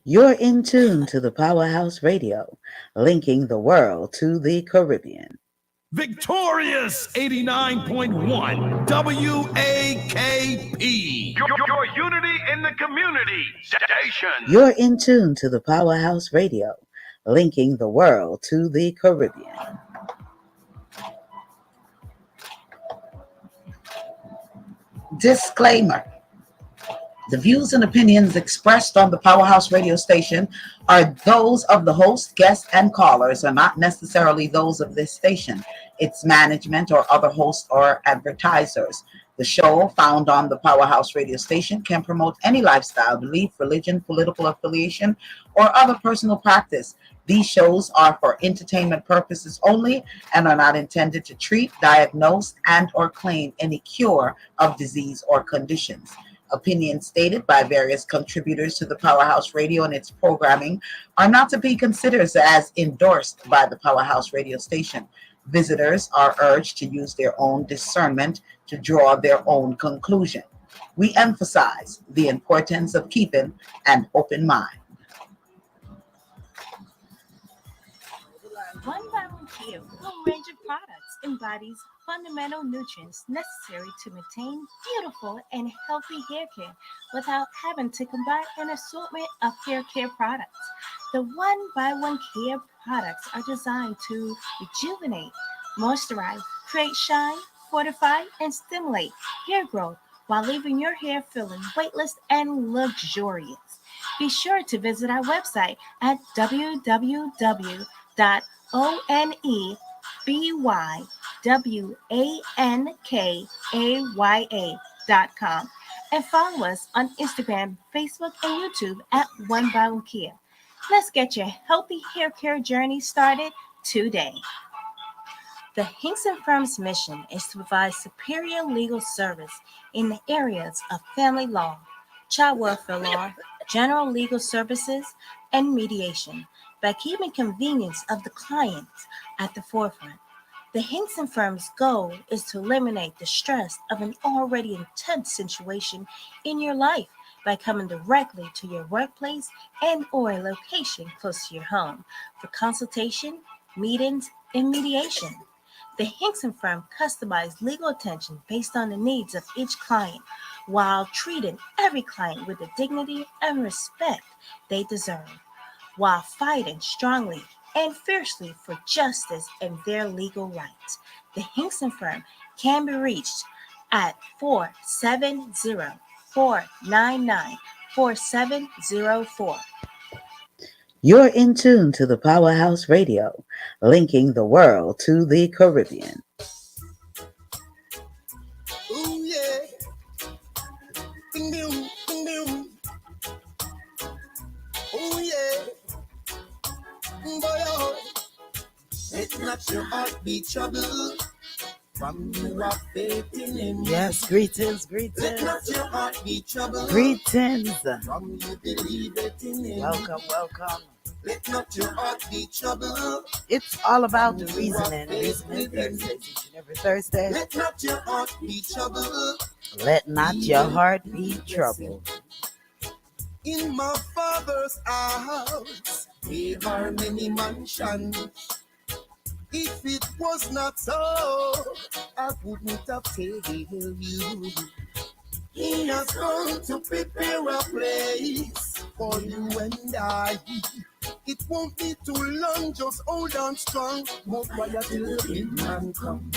You're in tune to the Powerhouse Radio, linking the world to the Caribbean. Victorious 89.1 WAKP. Your unity in the community station. You're in tune to the Powerhouse Radio, linking the world to the Caribbean. Disclaimer. The views and opinions expressed on the Powerhouse radio station are those of the host, guests, and callers, and not necessarily those of this station, its management, or other hosts or advertisers. The show, found on the Powerhouse radio station, can promote any lifestyle, belief, religion, political affiliation, or other personal practice. These shows are for entertainment purposes only and are not intended to treat, diagnose, and or claim any cure of disease or conditions. Opinions stated by various contributors to the Powerhouse Radio and its programming are not to be considered as endorsed by the Powerhouse Radio station. Visitors are urged to use their own discernment to draw their own conclusion. We emphasize the importance of keeping an open mind. One volunteer home range of products embodies fundamental nutrients necessary to maintain beautiful and healthy hair care without having to combine an assortment of hair care products. The one by one care products are designed to rejuvenate, moisturize, create shine, fortify, and stimulate hair growth while leaving your hair feeling weightless and luxurious. Be sure to visit our website at www.onebywankaya.com and follow us on Instagram, Facebook, and YouTube at One by One Care. Let's get your healthy hair care journey started today. The Hinkson Firm's mission is to provide superior legal service in the areas of family law, child welfare law, general legal services, and mediation by keeping convenience of the clients at the forefront. The Hinkson Firm's goal is to eliminate the stress of an already intense situation in your life by coming directly to your workplace and or a location close to your home for consultation, meetings, and mediation. The Hinkson Firm customizes legal attention based on the needs of each client while treating every client with the dignity and respect they deserve, while fighting strongly and fiercely for justice and their legal rights. The Hinkson Firm can be reached at 470-499-4704. You're in tune to the Powerhouse Radio, linking the world to the Caribbean. Ooh, yeah. Ding, ding, ding, ding. Ooh, yeah. Boy, oh. Let not your heart be troubled. From you are faith in him. Yes, greetings. Let not your heart be troubled. Greetings. From you believe it in him. Welcome. Let not your heart be troubled. It's all about the reasoning. Reasoning Thursdays, each and every Thursday. Let not your heart be troubled. Let not your heart be troubled. In my father's house, there are many mansions. If it was not so, I wouldn't have told you. He has come to prepare a place for you and I. It won't be too long, just hold on strong. But quiet till the big man come.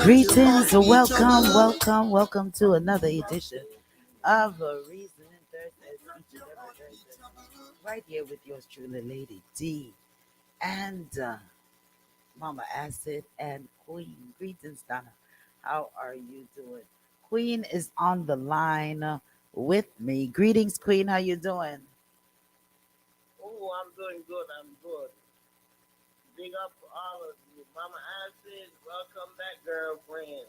Greetings, welcome to another edition of a Reasoning Thursday, each and every Thursday, right here with yours truly, Lady D, and Mama Asid and Queen. Greetings, Donna. How are you doing? Queen is on the line with me. Greetings, Queen. How you doing? Oh, I'm doing good. I'm good. Big up for all of you. Mama Acid, welcome back, girlfriend.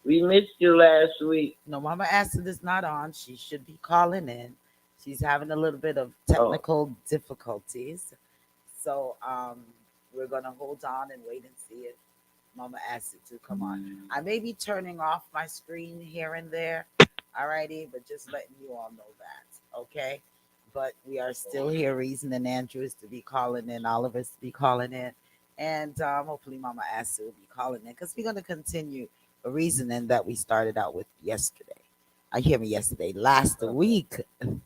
We missed you last week. No, Mama Acid is not on. She should be calling in. She's having a little bit of technical difficulties. So we're going to hold on and wait and see if Mama Acid to come on. I may be turning off my screen here and there. Alrighty, but just letting you all know that. Okay? but we are still here. Reason and Andrew is to be calling in, Oliver's to be calling in, and hopefully Mama Asa will be calling in because we're going to continue a reasoning that we started out with yesterday. I hear me yesterday, last week,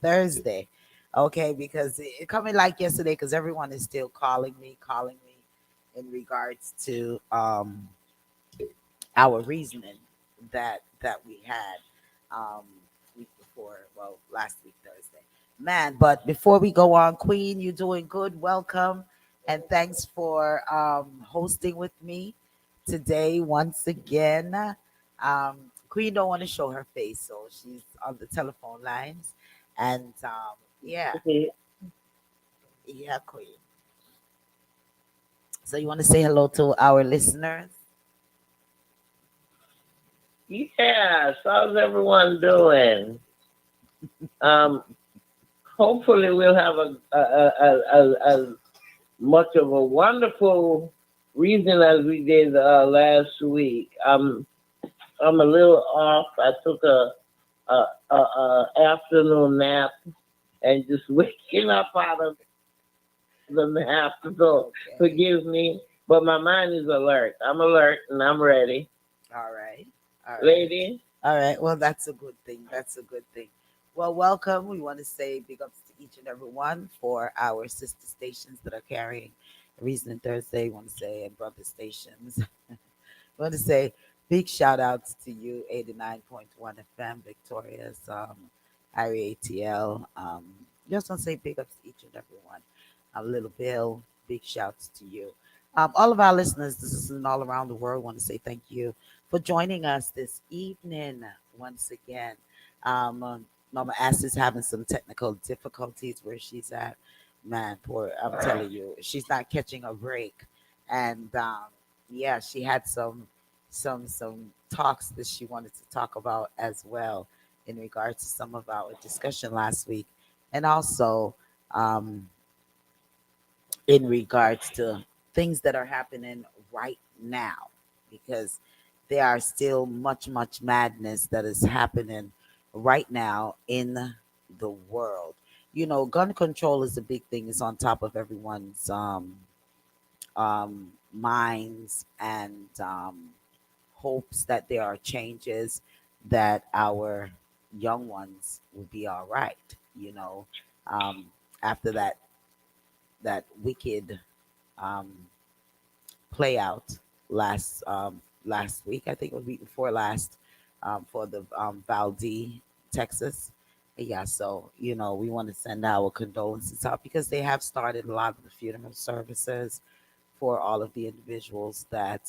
Thursday. Okay, because it coming like yesterday because everyone is still calling me in regards to our reasoning that we had um week before, well, last week Thursday. Man, but before we go on, Queen, you doing good. Welcome and thanks for hosting with me today once again. Queen don't want to show her face, so she's on the telephone lines. And yeah, yeah, Queen. So you want to say hello to our listeners? Yes, how's everyone doing? Um, Hopefully we'll have as much of a wonderful reason as we did last week. I'm a little off. I took a afternoon nap and just waking up out of the nap. So forgive me, but my mind is alert. I'm alert and I'm ready, All right. All right. lady. All right. Well, that's a good thing. That's a good thing. Well, welcome. We want to say big ups to each and every one for our sister stations that are carrying Reason Thursday. We want to say and brother stations. I want to say big shout outs to you, 89.1 FM, Victoria's, Harry ATL. Just want to say big ups to each and every one. Little Bill, big shouts to you. All of our listeners, this is all around the world. Want to say thank you for joining us this evening once again. Mama Ass is having some technical difficulties where she's at. Man, poor, I'm telling you, she's not catching a break. And yeah, she had some talks that she wanted to talk about as well in regards to some of our discussion last week, and also um, in regards to things that are happening right now, because there are still much madness that is happening right now in the world. You know, gun control is a big thing. It's on top of everyone's minds and hopes that there are changes, that our young ones will be all right. You know, um, after that wicked um, play out last week, I think it was week before last, for the Valdez, Texas. Yeah, so you know we want to send our condolences out because they have started a lot of the funeral services for all of the individuals that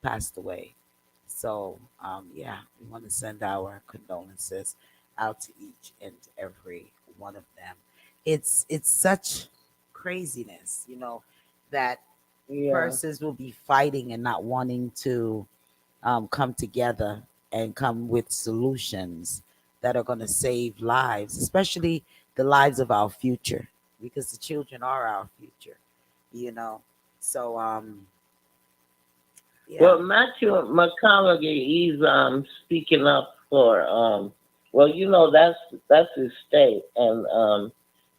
passed away. So, yeah, we want to send our condolences out to each and every one of them. It's such craziness, you know, that Yeah. persons will be fighting and not wanting to come together and come with solutions that are going to save lives, especially the lives of our future, because the children are our future, you know. So, yeah, Well, Matthew McConaughey, he's speaking up for well, you know that's his state, and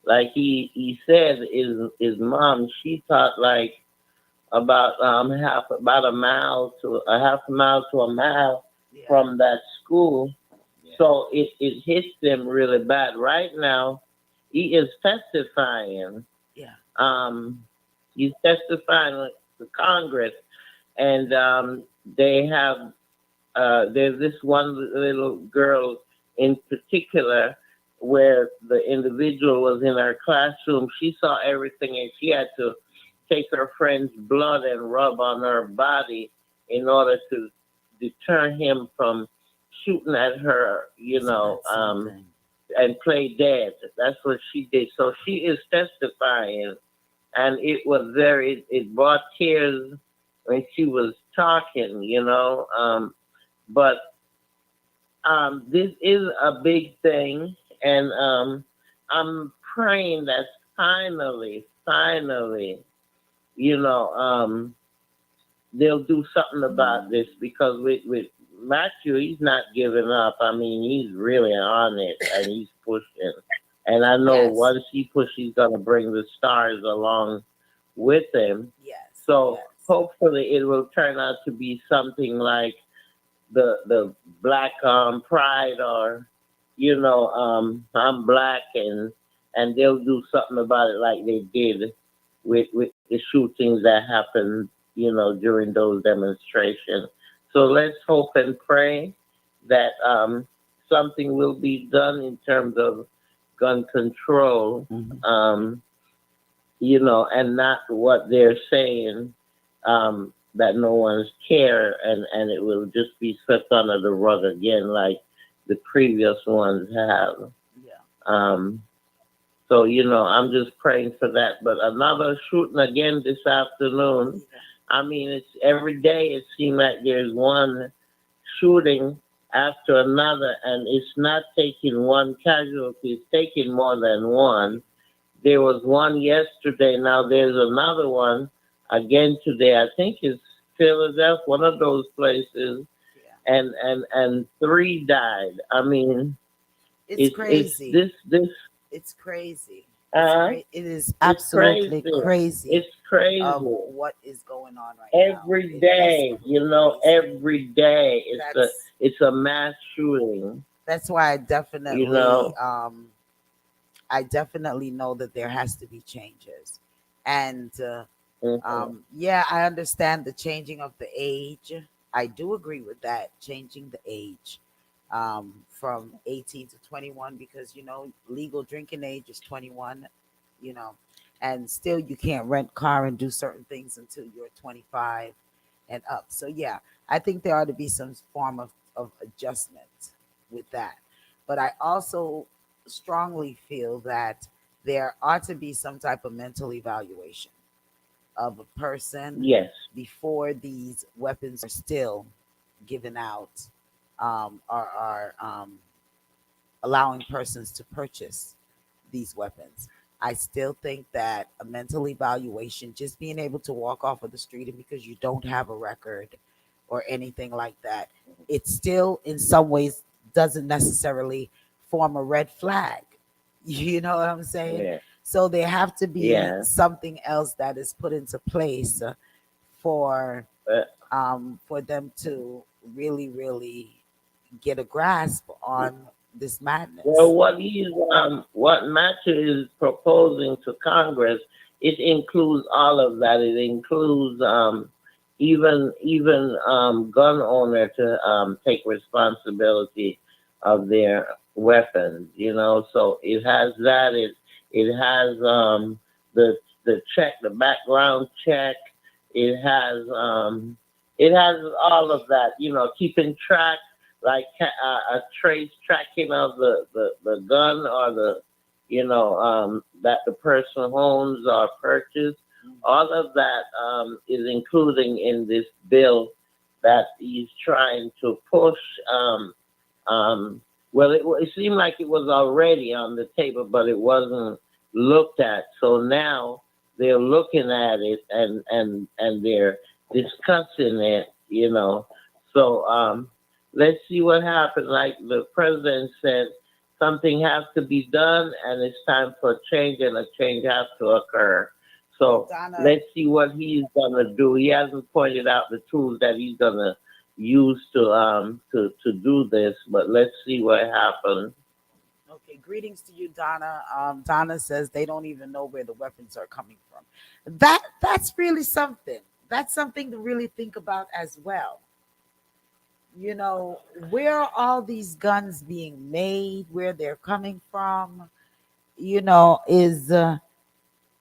like he said, his mom, she taught like about half a mile to a mile yeah, from that school. yeah, So it hits them really bad. Right now, he is testifying. yeah, Um, he's testifying to Congress, and they have there's this one little girl in particular where the individual was in our classroom. She saw everything, and she had to take her friend's blood and rub on her body in order to deter him from shooting at her, isn't that something? and play dead. That's what she did. So she is testifying, and it brought tears when she was talking, but this is a big thing, and I'm praying that finally, you know, they'll do something about this, because with Matthew, he's not giving up. I mean, he's really on it and he's pushing. And I know Yes. once he pushes, he's gonna bring the stars along with him. Yes. So Yes. hopefully it will turn out to be something like the Black Pride, or I'm black, and they'll do something about it like they did with the shootings that happened, during those demonstrations. So let's hope and pray that something will be done in terms of gun control, Mhm. and not what they're saying, that no one's care, and it will just be swept under the rug again like the previous ones have. Yeah. So, I'm just praying for that. But another shooting again this afternoon. Yeah. I mean, it's every day it seems like there's one shooting after another, and it's not taking one casualty, it's taking more than one. There was one yesterday, now there's another one again today. I think it's Philadelphia, one of those places, Yeah. and three died. I mean, It's it's crazy. this It's crazy. uh It is it's absolutely crazy. crazy It's crazy. what is going on right now. Every It is day, crazy. every day That's it's a mass shooting. that's why You know, I definitely know that there has to be changes. And Mhm. yeah, I understand the changing of the age. I do agree with that, changing the age from 18 to 21, because legal drinking age is 21, you know, and still you can't rent car and do certain things until you're 25 and up. So yeah, I think there ought to be some form of adjustment with that. But I also strongly feel that there ought to be some type of mental evaluation of a person Yes. before these weapons are still given out, or are allowing persons to purchase these weapons. I still think that a mental evaluation, just being able to walk off of the street, and because you don't have a record or anything like that, it still in some ways doesn't necessarily form a red flag. You know what I'm saying? Yeah. So there have to be Yeah. something else that is put into place for Uh, for them to really, really get a grasp on this well, madness. what Matthew is proposing to Congress, it includes all of that. It includes even gun owner to take responsibility of their weapons. So it has that. It has the check, the background check. It has all of that. Keeping track, like a trace tracking of the gun, or that the person owns or purchased. All of that is including in this bill that he's trying to push. Um, well, it seemed like it was already on the table, but it wasn't looked at. So now they're looking at it, and they're discussing it. So let's see what happens. Like the president said, something has to be done, and it's time for a change, and a change has to occur. So Donna, let's see what he's gonna do. He hasn't pointed out the tools that he's gonna use to do this, but let's see what happens. okay, greetings to you, Donna. Donna says they don't even know where the weapons are coming from. That's really something. That's something to really think about as well. Where are all these guns being made, where they're coming from, is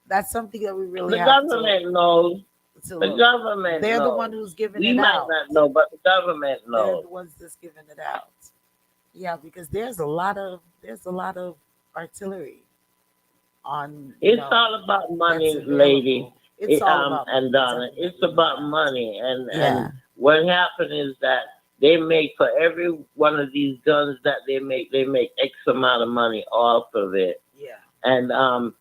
that's something that we really The have to government knows. The look. government They're the one knows. who's giving We it might out. not know, but the government They're knows. the ones that's giving it out. Yeah, because there's a lot of artillery on, It's all about that's money, lady. available. It's all about And money, Donna, it's definitely, no about doubt. money. And Yeah. what happened is that they make, for every one of these guns that they make X amount of money off of it. Yeah. And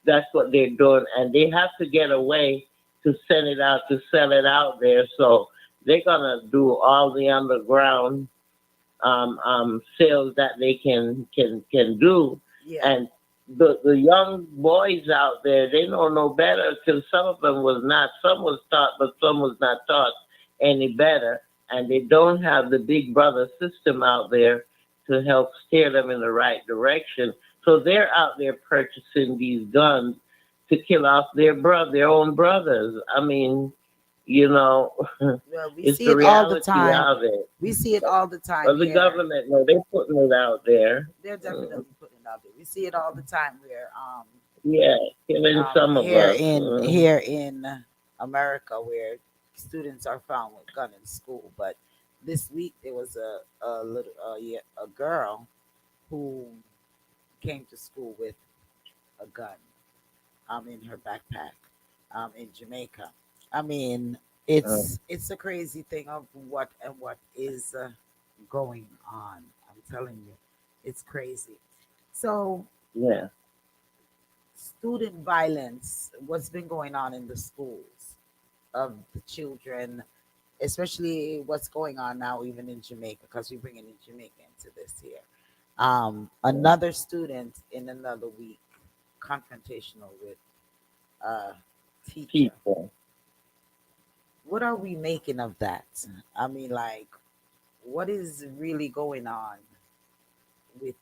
that's what they're doing. And they have to get a way to send it out, to sell it out there. So they're gonna do all the underground sales that they can do, Yeah. and the young boys out there, they don't know better because some of them was not. Some was taught, but some was not taught any better, and they don't have the big brother system out there to help steer them in the right direction. So they're out there purchasing these guns to kill off their own brothers. I mean, you know, Well, we it's see the it all the reality time. of it. We see it all the time But the here. government, no, they're putting it out there. They're definitely putting it out there. We see it all the time where Yeah, killing some of us. here in America where students are found with gun in school. But this week there was a little a girl who came to school with a gun in her backpack in Jamaica. I mean, Uh, it's a crazy thing of what is going on. I'm telling you, it's crazy. So yeah. student violence, what's been going on in the schools of the children, especially what's going on now, even in Jamaica, because we're bringing in Jamaica into this here. Another student in another week, confrontational with a teacher. People. What are we making of that? I mean, like, what is really going on with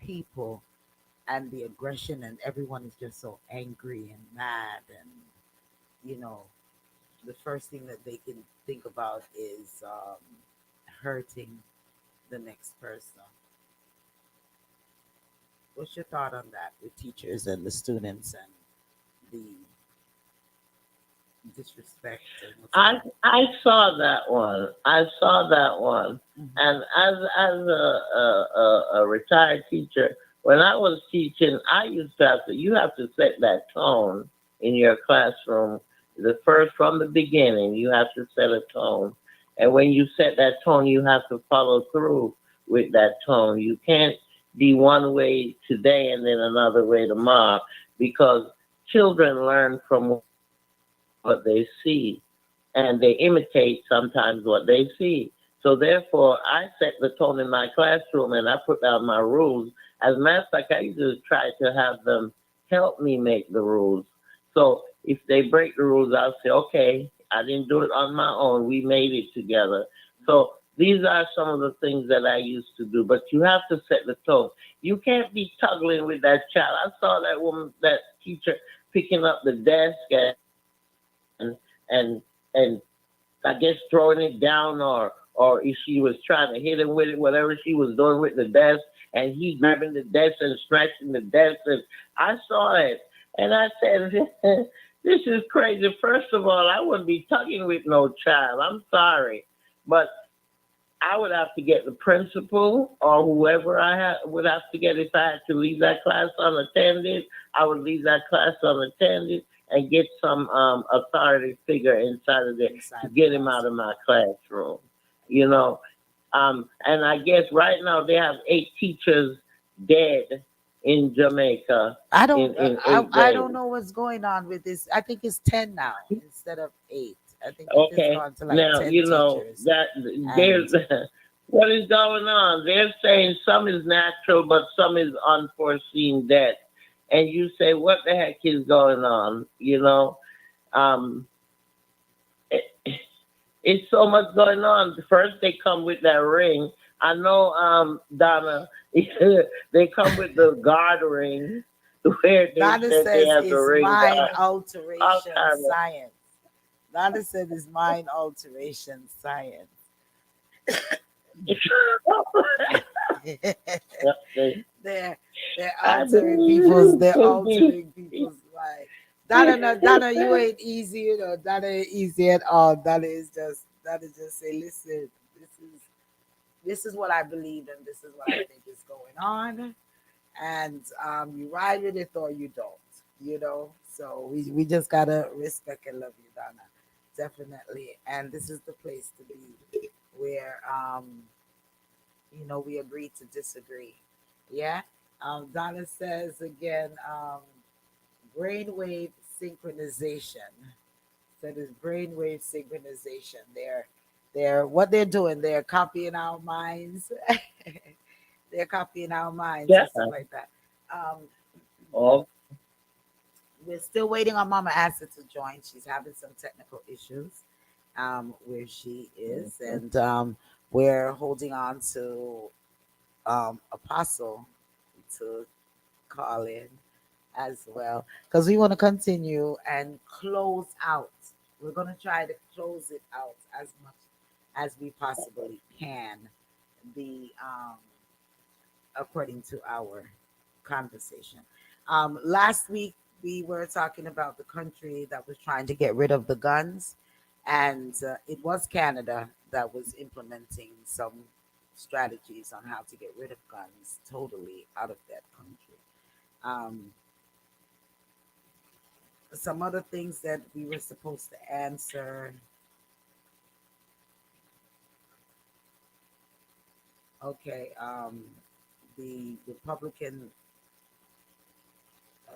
people and the aggression, and everyone is just so angry and mad, and you know, the first thing that they can think about is hurting the next person. What's your thought on that with teachers and the students and the disrespect and what's I going I saw that one. I saw that one. on? And as a retired teacher, when I was teaching, I used to have to. You have to set that tone in your classroom. The first from the beginning, you have to set a tone. And when you set that tone, you have to follow through with that tone. You can't be one way today and then another way tomorrow because children learn from what they see and they imitate sometimes what they see. So therefore, I set the tone in my classroom and I put down my rules. As a matter of fact, I used to try to have them help me make the rules. So if they break the rules, I'll say, okay, I didn't do it on my own. We made it together. So these are some of the things that I used to do. But you have to set the tone. You can't be tuggling with that child. I saw that woman, that teacher, picking up the desk and and and I guess throwing it down or if she was trying to hit him with it, whatever she was doing with the desk, and he grabbing the desk and scratching the desk, and I saw it, and I said, "This is crazy." First of all, I wouldn't be tugging with no child. I'm sorry, but I would have to get the principal or whoever would have to get if I had to leave that class unattended. I would leave that class unattended and get some authority figure inside of there to get him out of my classroom. You know, and I guess right now they have 8 teachers dead in Jamaica. I don't In I 8 days. don't know what's going on with this. I think it's 10 now instead of 8. I think it has Okay, gone to like now 10 you know teachers. that And there's what is going on. They're saying some is natural, but some is unforeseen death, and you say, "What the heck is going on?" You know, um, it, it's so much going on. First, they come with that ring. I know, Donna. They come with the guard ring, where they Donna said they says have the it's ring mind guard. All alteration kind of science. Donna said it's mind alteration science. Yep, they- they're I altering believe they're could be. altering people's mind. Donna, you ain't easy, you know. Donna ain't easy at all. Donna just say, listen, this is what I believe and this is what I think is going on. And you ride with it or you don't, you know. So we just gotta respect and love you, Donna. Definitely. And this is the place to be where you know, we agree to disagree. Yeah. Donna says again, brainwave synchronization. So this brainwave synchronization. They're what they're doing. They're copying our minds. They're copying our minds Yeah. and stuff like that. Um, Oh, We're still waiting on Mama Acid to join. She's having some technical issues where she is, and we're holding on to Apostle to call in as well because we want to continue and close out. We're going to try to close it out as much as we possibly can. The according to our conversation. Last week we were talking about the country that was trying to get rid of the guns, and it was Canada that was implementing some strategies on how to get rid of guns totally out of that country. Um, some other things that we were supposed to answer. Okay, the Republican.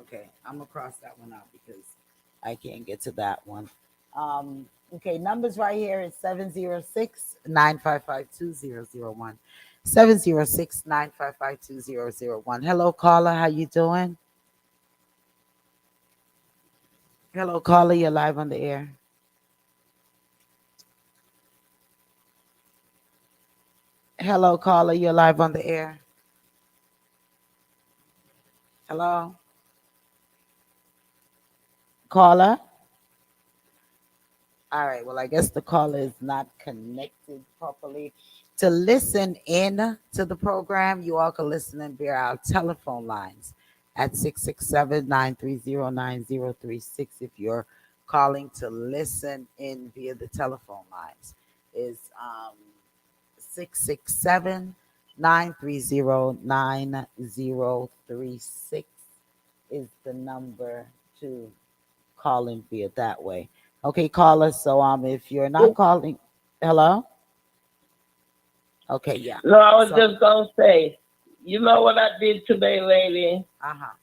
Okay, I'm across that one out because I can't get to that one. Okay, numbers right here is 706-955-2001. 706-955-2001. Hello, caller. How you doing? Hello, caller. You're live on the air. Hello, caller. You're live on the air. Hello, caller. All right. Well, I guess the caller is not connected properly. To listen in to the program, you all can listen in via our telephone lines at 667-930-9036. If you're calling to listen in via the telephone lines, is 667-930-9036 is the number to call in via that way. Okay, caller. So if you're not calling, hello. Okay, yeah. no, I was So just gonna say, you know what I did today, lady? uh-huh.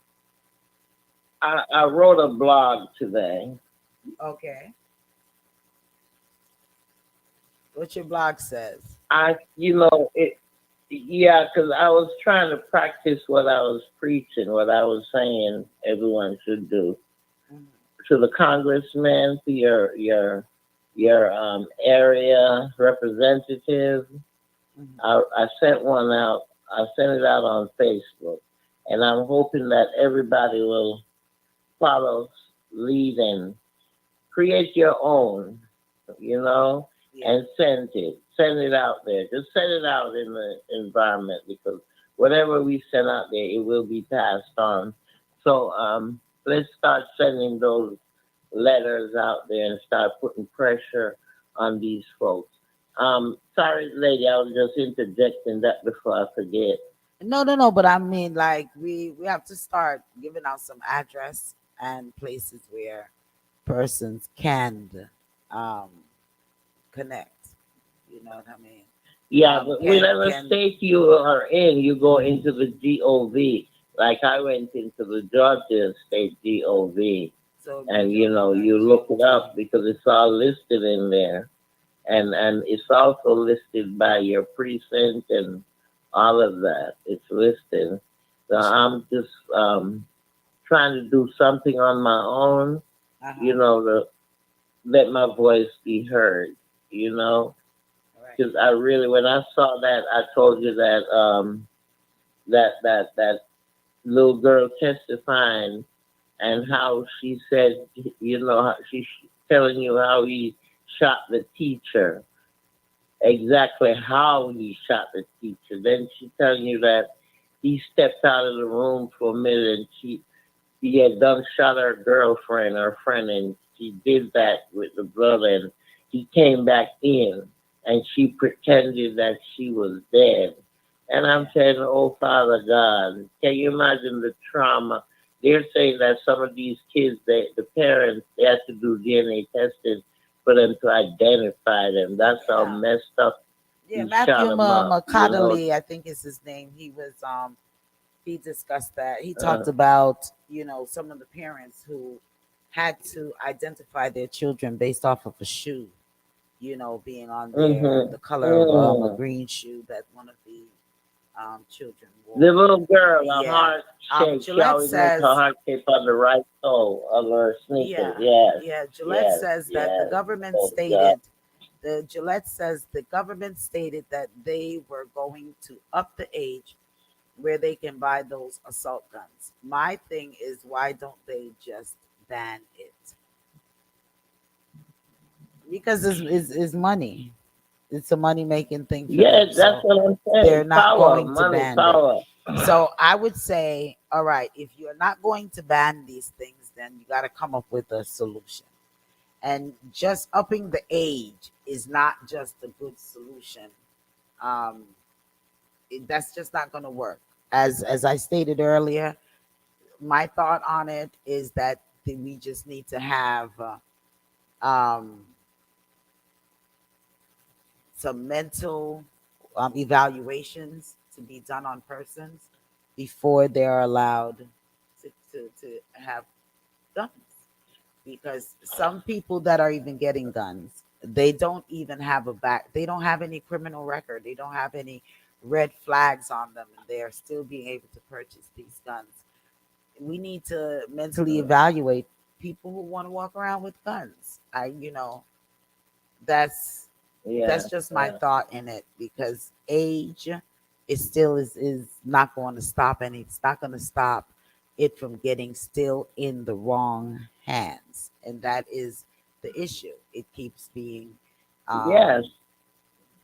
I wrote a blog today. Okay. What your blog says. It, yeah, because I was trying to practice what I was preaching, what I was saying everyone should do. Mhm, To the congressman, to your area representative, mhm. I sent one out. I sent it out on Facebook, and I'm hoping that everybody will follow lead and create your own, you know, Yeah. and send it out there. Just send it out in the environment because whatever we send out there, it will be passed on. So let's start sending those letters out there and start putting pressure on these folks. Sorry, lady, I was just interjecting that before I forget. No. But I mean, like we have to start giving out some address and places where persons can um connect. You know what I mean? Yeah, but whatever Can state you are in, you go into the GOV. Like I went into the Georgia State GOV, so be and you look it GOV. up because it's all listed in there, and it's also listed by your precinct and all of that. It's listed. So I'm just trying to do something on my own, Uh-huh. to let my voice be heard. You know, All right. because I really, when I saw that, I told you that that little girl testifying and how she said, how she's telling you how he shot the teacher, exactly how he shot the teacher. Then she telling you that he stepped out of the room for a minute and he had done shot her girlfriend, her friend, and she did that with the brother, and he came back in, and she pretended that she was dead. And I'm saying, oh, Father God, can you imagine the trauma? They're saying that some of these kids, the parents, they have to do DNA testing for them to identify them. That's how Yeah. messed up Yeah, he shot Matthew them up. McConnelly, I think is his name. He discussed that. He talked Uh, about, some of the parents who had to identify their children based off of a shoe, being on there, mm-hmm, the color of a mm, green shoe that one of the children The wore. little girl, a Yeah. heart shape. She Gillette always makes her says, heart shape on the right toe of her sneakers. yeah, Yes, yeah. Gillette yes, says that the yes. government Oh God. stated, the Gillette says the government stated that they were going to up the age where they can buy those assault guns. My thing is, why don't they just ban it? Because it's money. It's a money making thing for them. Yes, that's So what I'm saying. they're not Power, going to money, ban it. power. So I would say, all right, if you're not going to ban these things, then you got to come up with a solution. And just upping the age is not just a good solution. Um, that's just not going to work. As I stated earlier, my thought on it is that we just need to have um, some mental evaluations to be done on persons before they're allowed to have guns. Because some people that are even getting guns, they don't even have they don't have any criminal record, they don't have any red flags on them, and they are still being able to purchase these guns. We need to mentally evaluate people who want to walk around with guns. That's Yeah, that's just my yeah. thought in it, because age is still is not going to stop, and it's not going to stop it from getting still in the wrong hands, and that is the issue. It keeps being Yes.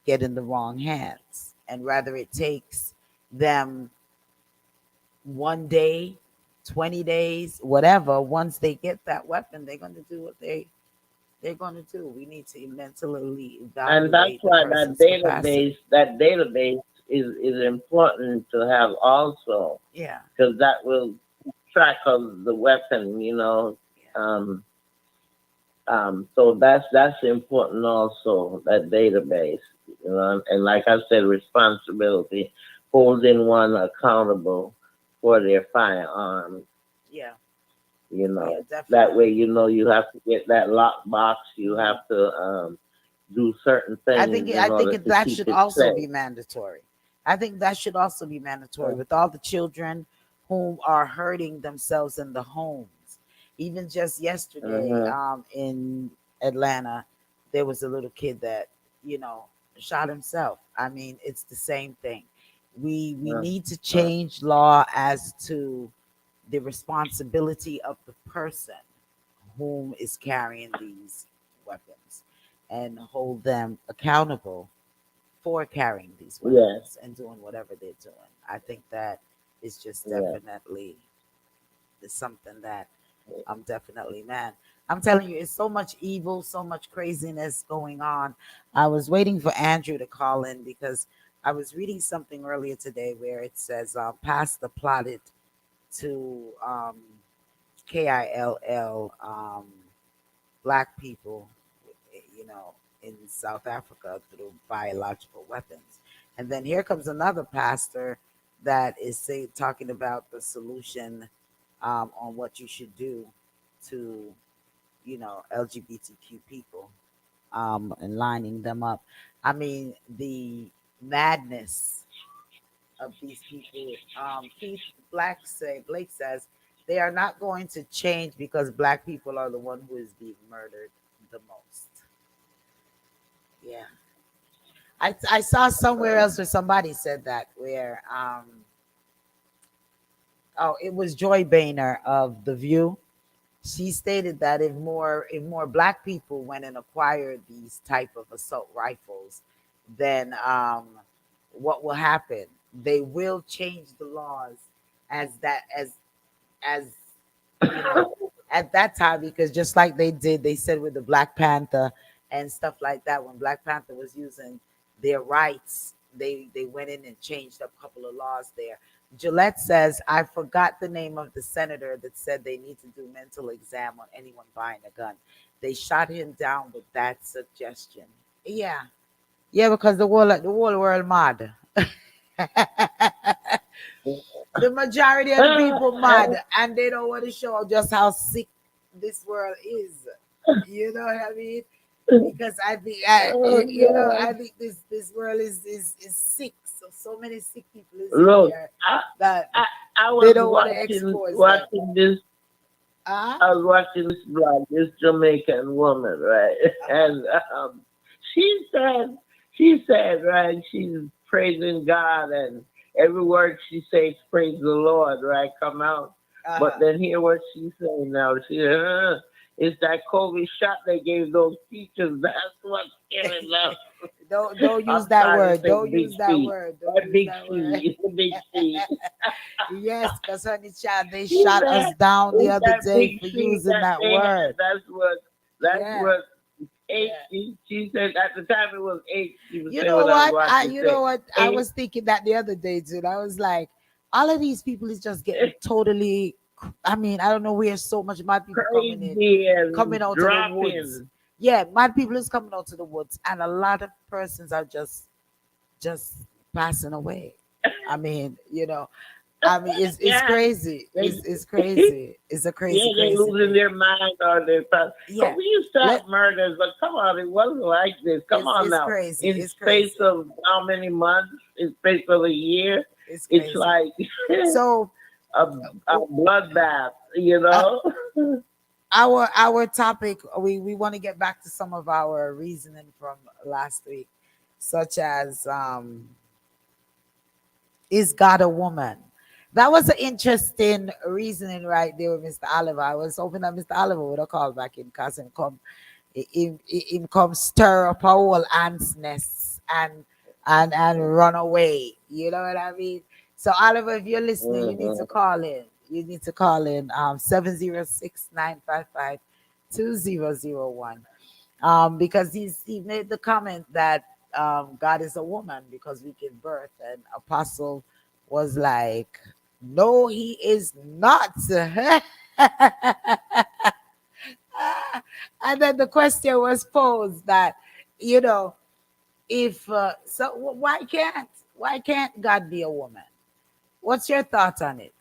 get in the wrong hands, and rather it takes them one day, 20 days, whatever. Once they get that weapon, they're going to do what they're going to do. We need to mentally And that's evaluate the why that person's capacity. database is important to have also, Yeah, because that will keep track of the weapon, yeah, Um, so that's important also, that database, and like I said, responsibility, holding one accountable for their firearms, yeah, you yeah, know. That way, definitely. you have to get that lock box, you Mhm. have to do certain I things think in order to that keep should it also safe. be mandatory. I think that should also be mandatory Uh, with all the children whom are hurting themselves in the homes. Even just yesterday, uh-huh. in Atlanta, there was a little kid that you know shot himself. I mean, it's the same thing. We Uh, need to uh, change law as to the responsibility of the person whom is carrying these weapons, and hold them accountable for carrying these yes, weapons and doing whatever they're doing. I think that is just yes. definitely is something that I'm definitely, man. I'm telling you, it's so much evil, so much craziness going on. I was waiting for Andrew to call in because I was reading something earlier today where it says pastor plotted to KILL black people, you know, in South Africa through biological weapons. And then here comes another pastor that is talking about the solution on what you should do to, LGBTQ people, and lining them up. I mean, the madness of these people. Keith Blake says they are not going to change because black people are the one who is being murdered the most. Yeah, I saw somewhere else where somebody said that where oh, it was Joy Boehner of The View. She stated that if more black people went and acquired these type of assault rifles, then what will happen? They will change the laws as that as you know at that time, because just like they said with the Black Panther and stuff like that, when Black Panther was using their rights, they went in and changed up a couple of laws there. Gillette says, I forgot the name of the senator that said they need to do mental exam on anyone buying a gun. They shot him down with that suggestion. Yeah, yeah, because the whole world mad. The majority of the people mad, and they don't want to show just how sick this world is. You know what I mean? Because I think Oh I God. think this world is sick. So many sick people is in Look, there I, that I they was don't want to expose them. watching this. Uh-huh. I was watching this blog, this Jamaican woman, right? And she said, right, she's praising God, and every word she says, praise the Lord, right, come out. But then hear what she's saying now. It's that COVID shot they gave those teachers. That's what's killing them. Don't use I'm that trying to word. say Don't big use that C. word. Or Don't use big that word. C. It's a big C. Yes, because honey child, they Is shot us that down the is other that day big for C using that that they had? word. That's Yeah. what eight. Yeah. She said at the time it was eight. She was You saying know what I was what? watching. You Say know what? I eight. was thinking that the other day, dude. I was like, all of these people is just getting totally. I mean, I don't know where so much mad people coming in, Crazy and coming out to the woods. dropping. Yeah, mad people is coming out to the woods, and a lot of persons are just passing away. I mean, it's Yeah, crazy. they, It's crazy. It's a yeah, crazy, they crazy losing thing. their mind or their thoughts. But Yeah, we used to let have murders, but come on, it wasn't like this. Come on it's now. crazy. In It's space crazy. of how many months? In space of a year, It's it's crazy. like So a bloodbath, you uh, know? our topic, we want to get back to some of our reasoning from last week, such as is God a woman? That was an interesting reasoning right there with Mr. Oliver. I was hoping that Mr. Oliver would have called back in because him come stir up a whole ants nest and run away. You know what I mean? So Oliver, if you're listening, you need to Mhm. call in. You need to call in 706-955-2001. Because he made the comment that God is a woman because we give birth, and Apostle was like, "No, he is not." And then the question was posed that, you know, if so, why can't God be a woman? What's your thought on it?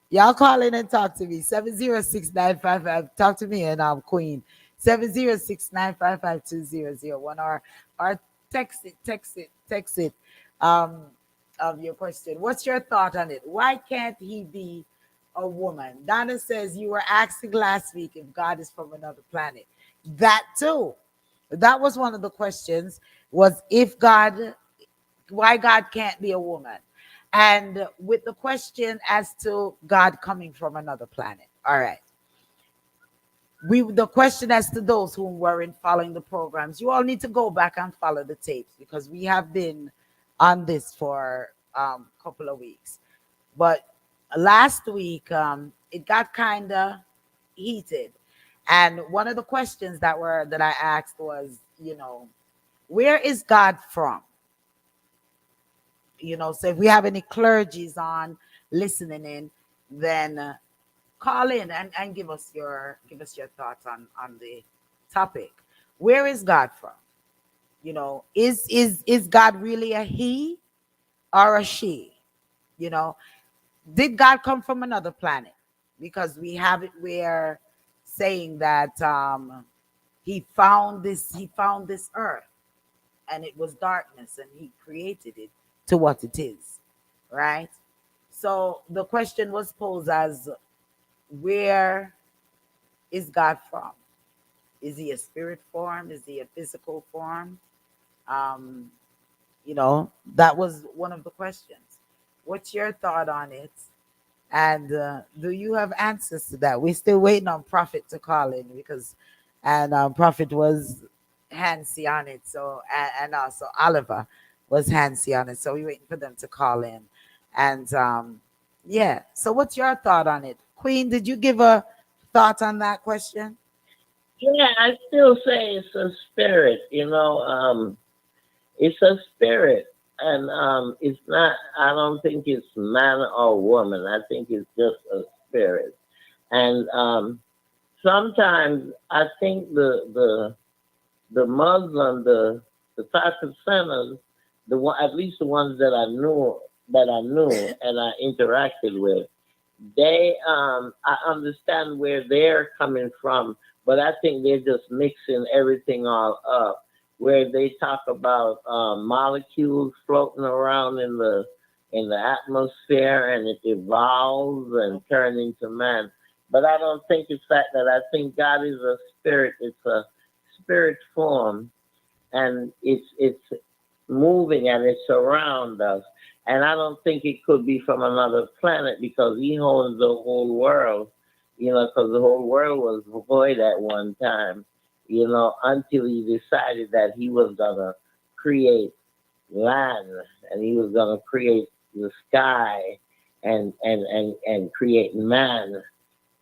Y'all call in and talk to me. 706-955. Talk to me and I'm Queen. 706-955-2001 or text it um of your question. What's your thought on it? Why can't he be a woman? Donna says you were asking last week if God is from another planet. That too. That was one of the questions, was if God, why God can't be a woman. And with the question as to God coming from another planet. All right. The question as to those who weren't following the programs, you all need to go back and follow the tapes because we have been on this for a couple of weeks. But last week, it got kind of heated. And one of the questions that I asked was, where is God from? So if we have any clergies on listening in, then call in and give us your thoughts on the topic. Where is God from? Is God really a he or a she? you know did God come from another planet? Because we're saying that he found this earth, and it was darkness, and he created it to what it is, right? So the question was posed as, where is God from? Is he a spirit form? Is he a physical form? Um, that was one of the questions. What's your thought on it? And do you have answers to that? We're still waiting on Prophet to call in and Prophet was handsy on it. So and also Oliver was handsy on it. So we're waiting for them to call in. And yeah. So what's your thought on it, Queen? Did you give a thought on that question? Yeah, I still say it's a spirit, it's a spirit. And it's not, I don't think it's man or woman. I think it's just a spirit. And sometimes I think the Muslim, the 5%ers, the one, at least the ones that I knew and I interacted with, they I understand where they're coming from, but I think they're just mixing everything all up. where they talk about molecules floating around in the atmosphere, and it evolves and turns into man. But I don't think it's that. I think God is a spirit. It's a spirit form, and it's moving and it's around us. And I don't think it could be from another planet because He owns the whole world. Because the whole world was void at one time. Until He decided that He was gonna create land, and He was gonna create the sky, and create man.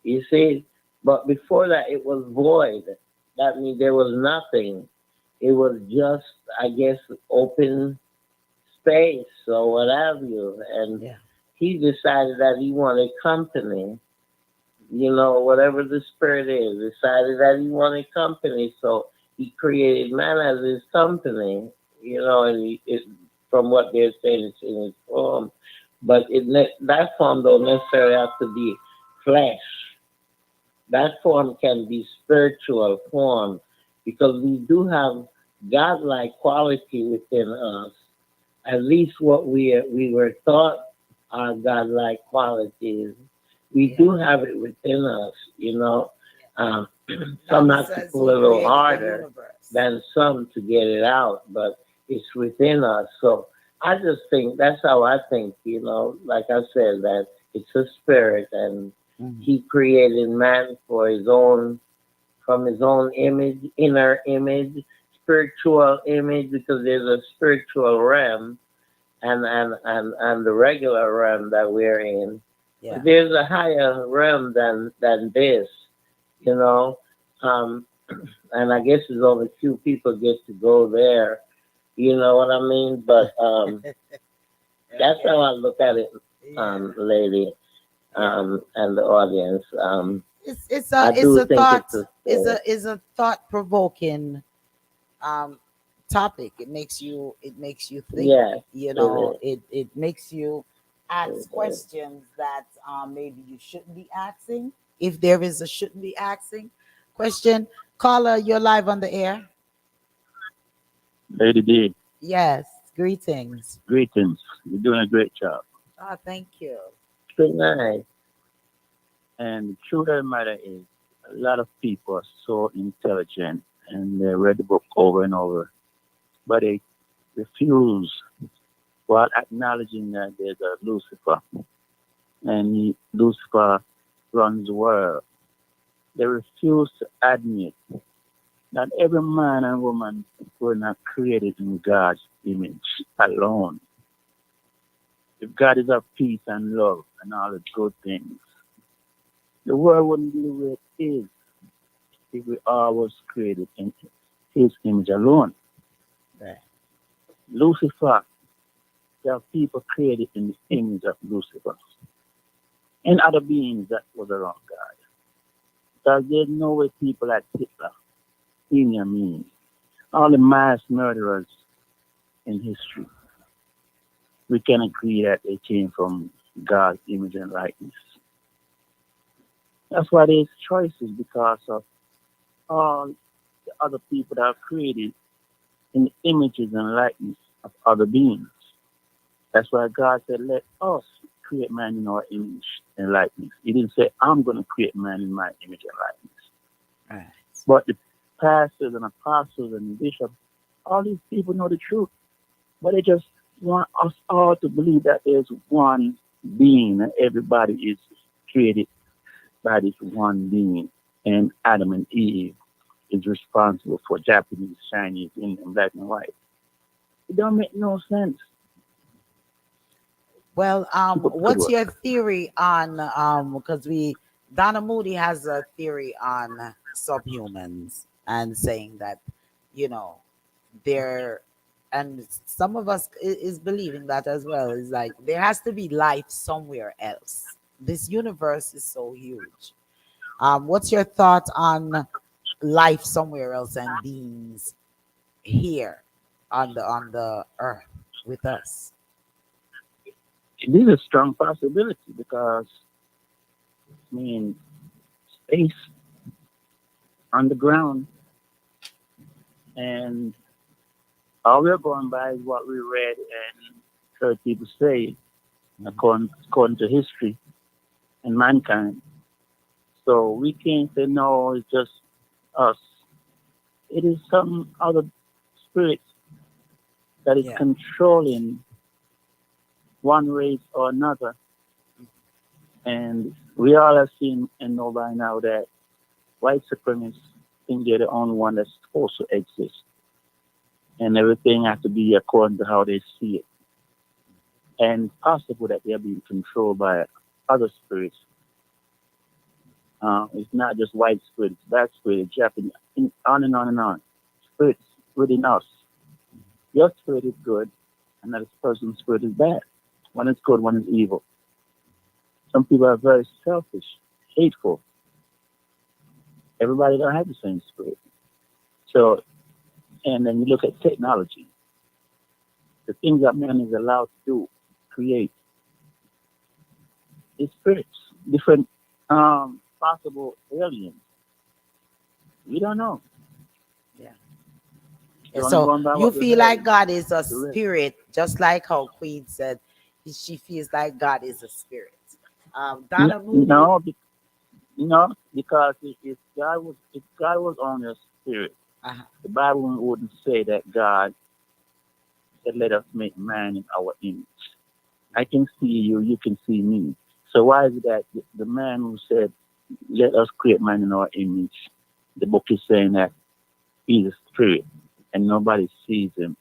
You see, but before that, it was void. That means there was nothing. It was just, I guess, open space or what have you. And Yeah. He decided that He wanted company. Whatever the spirit is, decided that He wanted company. So He created man as His company. And from what they're saying, it's in His form. But that form don't necessarily have to be flesh. That form can be spiritual form, because we do have godlike quality within us. At least what we were taught are godlike qualities. We do have it within us. Some have to pull a little harder than some to get it out, but it's within us. So I just think that's how I think. Like I said, that it's a spirit, and He created man from his own image, inner image, spiritual image, because there's a spiritual realm and the regular realm that we're in. Yeah. There's a higher realm than this, and I guess there's only few people get to go there. You know what I mean? But that's how I look at it, lady, and the audience. It's I a do think thought. it's a Is a thought provoking topic. It makes you think. yeah. It makes you ask questions that maybe you shouldn't be asking. If there is a shouldn't be asking question, caller, you're live on the air. Lady D, Yes, greetings. greetings. You're doing a great job. Oh, thank you. Good night. And the truth of the matter is, a lot of people are so intelligent and they read the book over and over, but they refuse while acknowledging that there's a Lucifer and Lucifer runs the world. They refuse to admit that every man and woman were not created in God's image alone. If God is of peace and love and all the good things, the world wouldn't be the way it is if we all was created in His image alone. Right. Lucifer, there are people created in the image of Lucifer and other beings that was around God. Because there's no way people like Hitler, Idi Amin, all the mass murderers in history, we can agree that they came from God's image and likeness. That's why there's choices, because of all the other people that are created in the images and likeness of other beings. That's why God said, let us create man in our image and likeness. He didn't say, I'm going to create man in my image and likeness. Right. But the pastors and apostles and bishops, all these people know the truth. But they just want us all to believe that there's one being and everybody is created by this one being. And Adam and Eve is responsible for Japanese, Chinese, Indian, black and white. It don't make no sense. Well, what's your theory on because Donna Moody has a theory on subhumans and saying that, there, and some of us is believing that as well. Is like there has to be life somewhere else. This universe is so huge. What's your thought on life somewhere else and beings here on the earth with us? It is a strong possibility because, space, underground, and All we're going by is what we read and heard people say according to history and mankind. So we can't say no, it's just us. It is some other spirit that is Yeah. controlling one race or another. And we all have seen and know by now that white supremacists think they're the only one that's supposed to exist. And everything has to be according to how they see it. And it's possible that they're being controlled by other spirits. It's not just white spirits, black spirits, Japanese, on and on and on. Spirits within us. Your spirit is good, another person's spirit is bad. One is good, one is evil. Some people are very selfish, hateful. Everybody don't have the same spirit. So, and then you look at technology. The things that man is allowed to do, create, is spirits, different possible aliens. We don't know. Yeah. So I'm So going by you what we feel heard. like God is a Correct. spirit, just like how Queen said she feels like God is a spirit. Donna Moody. No, because if God was on your spirit, Uh-huh. the Bible wouldn't say that God said, "Let us make man in our image." I can see you, you can see me. So why is it that the man who said, "Let us create man in our image," the book is saying that he's a spirit and nobody sees him?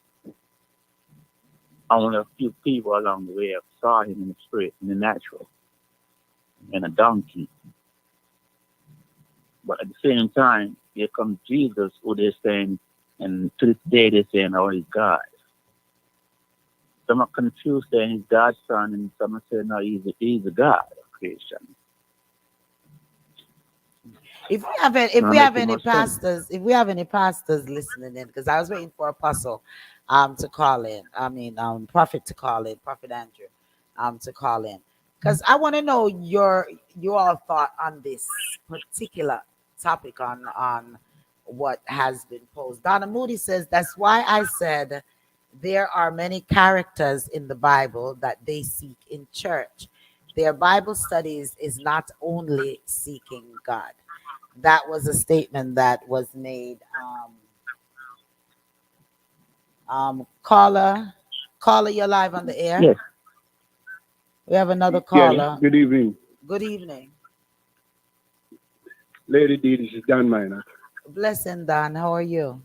Only a few people along the way saw him in the spirit, in the natural, in a donkey. But at the same time, here comes Jesus, who they're saying, and to this day they're saying, "Oh, he's God." Some are confused saying he's God's son, and some are saying, "No, he's a God of creation." If we have any, if Not we have making any much sense. pastors, if we have any pastors listening in, because I was waiting for Apostle to call in. I mean Prophet to call in, Prophet Andrew to call in. Because I want to know your all thought on this particular topic on what has been posed. Donna Moody says that's why I said there are many characters in the Bible that they seek in church. Their Bible studies is not only seeking God. That was a statement that was made. Caller, you're live on the air. Yes. We have another Yes, caller. good evening. Good evening. Lady D, this is Dan Minor. Blessing, Don. How are you?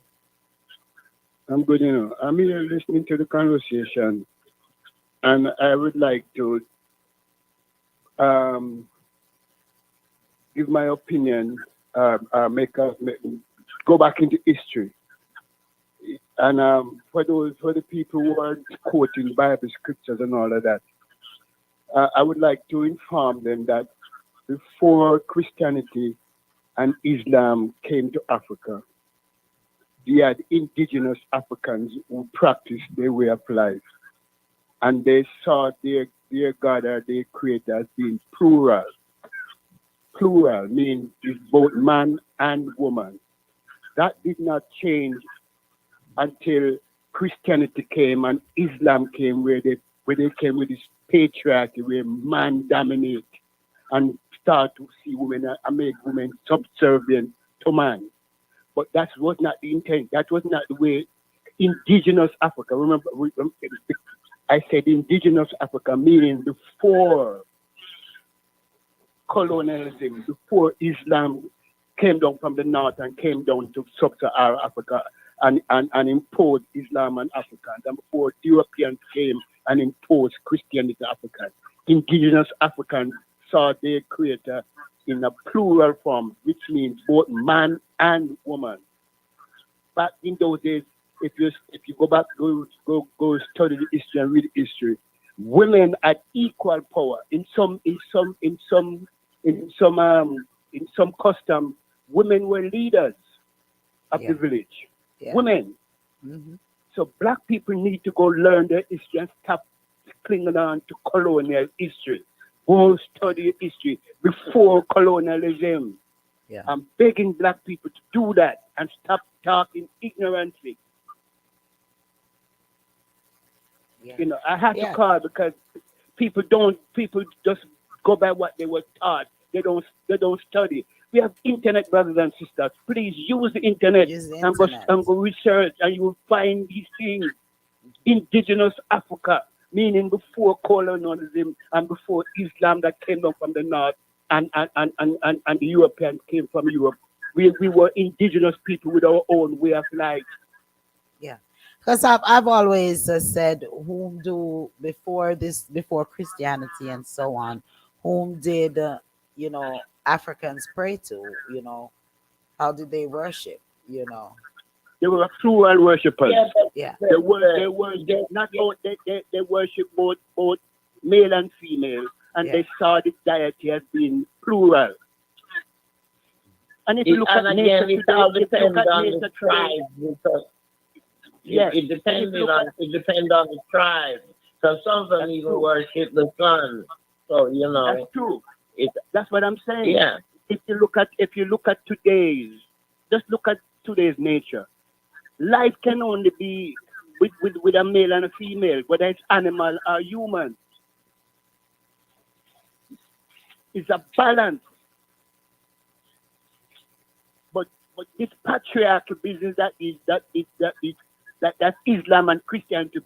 I'm good, I'm here listening to the conversation, and I would like to give my opinion, go back into history. And for the people who are quoting Bible scriptures and all of that, I would like to inform them that before Christianity and Islam came to Africa, they had indigenous Africans who practiced their way of life. And they saw their God or their creator as being plural. Plural means it's both man and woman. That did not change until Christianity came and Islam came, where they came with this patriarchy where man dominates and start to see women and make women subservient to man. But that was not the intent. That was not the way. Indigenous Africa, remember, I said indigenous Africa, meaning before colonialism, before Islam came down from the north and came down to sub-Saharan Africa and imposed Islam on Africans, and before Europeans came and imposed Christianity to Africans. Indigenous Africans saw their creator in a plural form, which means both man and woman. Back in those days, if you go back, go study the history and read the history, women had equal power. In some custom, women were leaders of the village. Yeah. Women. Mm-hmm. So black people need to go learn their history and stop clinging on to colonial history. Go study history before colonialism. Yeah. I'm begging black people to do that and stop talking ignorantly. Yeah. You know, I had to Yeah. call because people just go by what they were taught. They don't study. We have internet, brothers and sisters. Please use the internet Use the and go internet. and go research, and you will find these things. Indigenous Africa, meaning before colonialism and before Islam that came down from the north, and the Europeans came from Europe. We were indigenous people with our own way of life. Yeah, because I've always said, whom do before Christianity and so on, whom did Africans pray to? How did they worship? They were plural worshippers. Yeah, Yeah, They not all, they worship both male and female, and yeah, they saw the deity as being plural. And if you look at and nature again, it today, all if you look depends at on nature the today, tribe because yes, it and if depends you look on at the tribe. So some of them that's even true. worship the sun. So That's true. it That's what I'm saying. yeah. If you look at today's, just look at today's nature. Life can only be with a male and a female, whether it's animal or human. It's a balance. But this patriarchal business that Islam and Christianity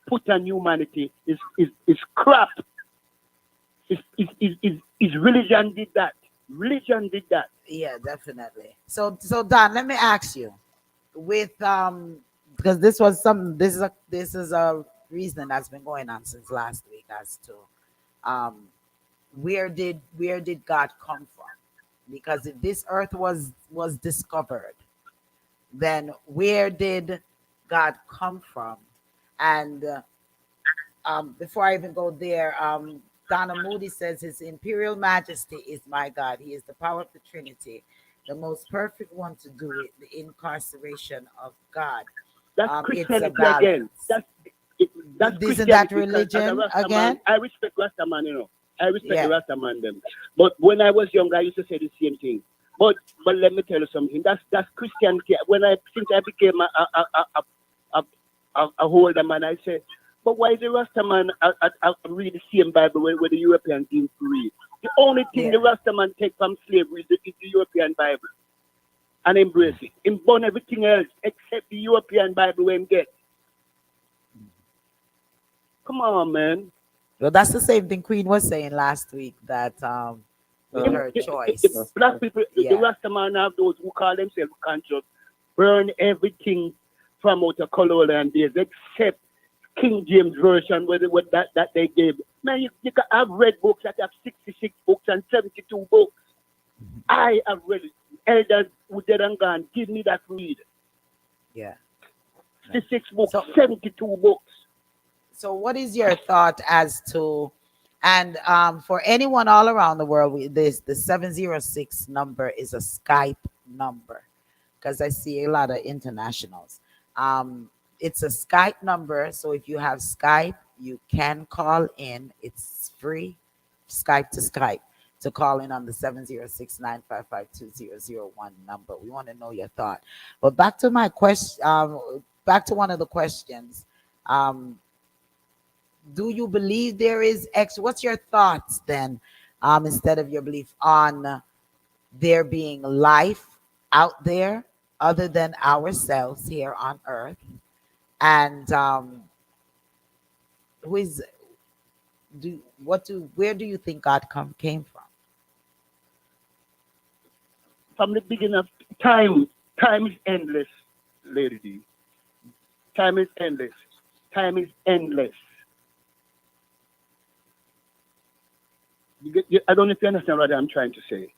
put on humanity is crap. Is religion did that. Religion did that. yeah, definitely. So Don, let me ask you, with because this is a reason that's been going on since last week as to um where did God come from? Because if this earth was discovered, then where did God come from? And before I even go there, Donna Moody says, His Imperial Majesty is my God. He is the power of the Trinity, the most perfect one to do it, the incarceration of God. That's It's a Christianity again. balance. That's Isn't that Christianity because as a religion Rasta man, again? I respect Rasta man, I respect the Yeah. Rasta man them. But when I was younger, I used to say the same thing. But let me tell you something. That's Christianity. Since I became a older man, I said, but why is the Rasta man read the same Bible where the Europeans didn't read? The only thing Yeah. the Rasta man take from slavery is the European Bible and embrace it. Him burn everything else except the European Bible when him get. Come on, man. Well, that's the same thing Queen was saying last week, that with Him- her the choice. black people, the Yeah. Rasta man have those who call themselves conscious, burn everything from out of colonial days except King James version with that they gave. Man, you can have read books that have 66 books and 72 books. I have read it. Elders who dead and gone, give me that read. Yeah. 66 books, So 72 books. So, what is your thought as to, and for anyone all around the world, the 706 number is a Skype number, because I see a lot of internationals. It's a Skype number, so if you have Skype, you can call in. It's free, Skype to call in on the 706-955-2001 number. We want to know your thought. But back to my question, back to one of the questions. Um, do you believe there is what's your thoughts then, instead of your belief, on there being life out there other than ourselves here on earth? And who is where do you think God came from? From the beginning of time, time is endless, Lady D. Time is endless. Time is endless. I don't know if you understand what I'm trying to say.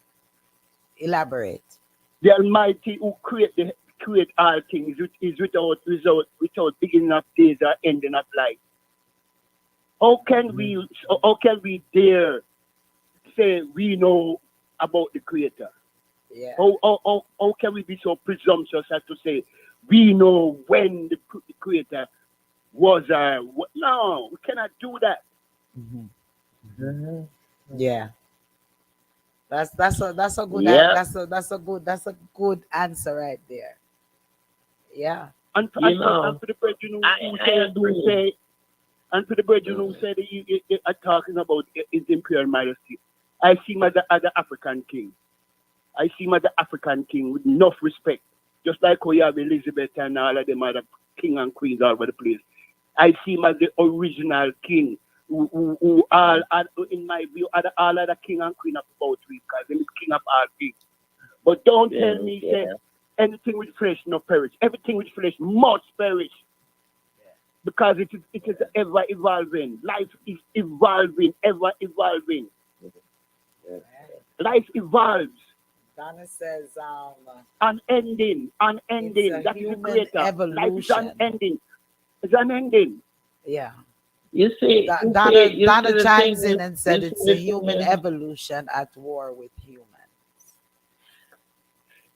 Elaborate. The Almighty who create all things is without beginning of days or ending of life. How can we dare say we know about the Creator? Yeah. How can we be so presumptuous as to say we know when the Creator was? No, we cannot do that. Mm-hmm. Yeah. That's a good Yeah. that's a good answer right there. Yeah. And You know, for the person I who agree. say And to the brethren who said that you are talking about his imperial majesty, I see him as the African king. I see him as the African king with enough respect. Just like how you have Elizabeth and all of them other king and queens all over the place. I see him as the original king who all, in my view, are all of the king and queen of about three, because he is king of all kings. But don't tell me say anything with flesh no perish. Everything with flesh must perish. Because it is ever evolving. Life is evolving, ever evolving. Life evolves. Donna says, unending. it's a That is the human creator. Life is evolution. unending. It's unending. Yeah. You see, Donna the chimes thing in and said it's a human evolution at war with humans.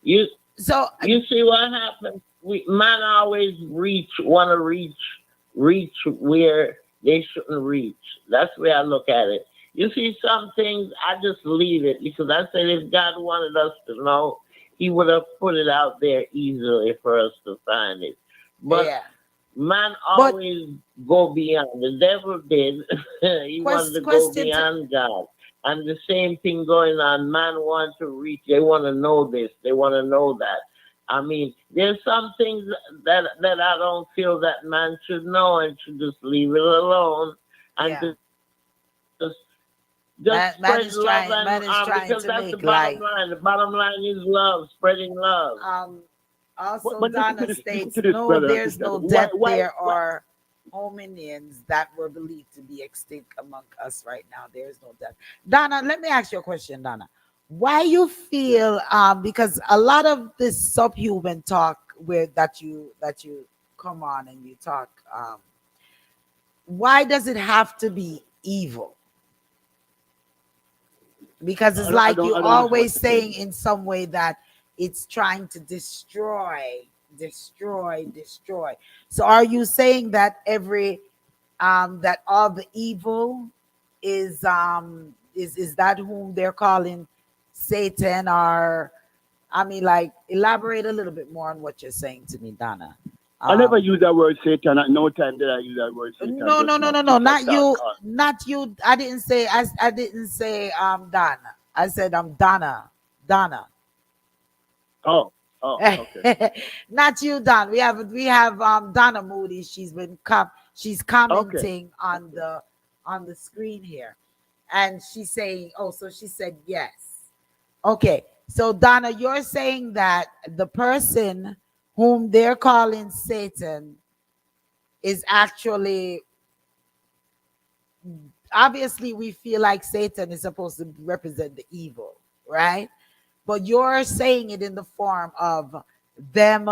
You So see what happens? Man always want to reach where they shouldn't reach. That's the way I look at it. You see, some things I just leave it, because I said if God wanted us to know, He would have put it out there easily for us to find it. But man always go beyond. The devil did. He wanted to go beyond God. And the same thing going on. Man wants to reach. They want to know this. They want to know that. I mean, there's some things that I don't feel that man should know and should just leave it alone and just man spread is love trying because to that's make the bottom line. The bottom line is love, spreading love. Also, But Donna listen states, to this, brother, there's no why- death. why- There why- are hominians that were believed to be extinct among us right now. There is no death. Donna, let me ask you a question, Donna. Why you feel because a lot of this subhuman talk that you come on and you talk, why does it have to be evil? Because it's like you're always saying in some way that it's trying to destroy. So are you saying that that all the evil is that whom they're calling Satan? Or I mean, like, elaborate a little bit more on what you're saying to me, Donna. I never use that word Satan. At no time did I use that word Satan. No, not you. I didn't say Donna. I said Donna. Oh, okay. Not you, Don. We have Donna Moody. She's commenting on the screen here, and she's saying, so she said yes. Okay, so Donna, you're saying that the person whom they're calling Satan is actually, obviously we feel like Satan is supposed to represent the evil, right? But you're saying it in the form of them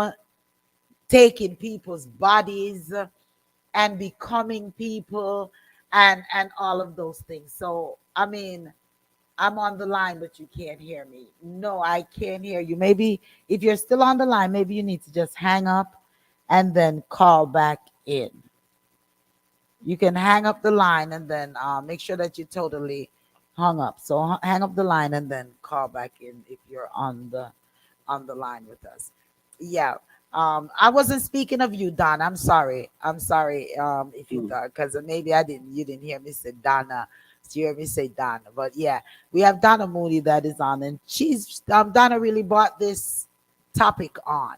taking people's bodies and becoming people and all of those things. So, I mean, I'm on the line, but you can't hear me. No, I can't hear you. Maybe if you're still on the line, maybe you need to just hang up and then call back in. You can hang up the line and then make sure that you totally hung up. So hang up the line and then call back in if you're on the line with us. Yeah. I wasn't speaking of you, Don. I'm sorry. If you thought, because maybe you didn't hear me say Donna. So you heard me say Donna. But yeah, we have Donna Moody that is on, and she's Donna really brought this topic on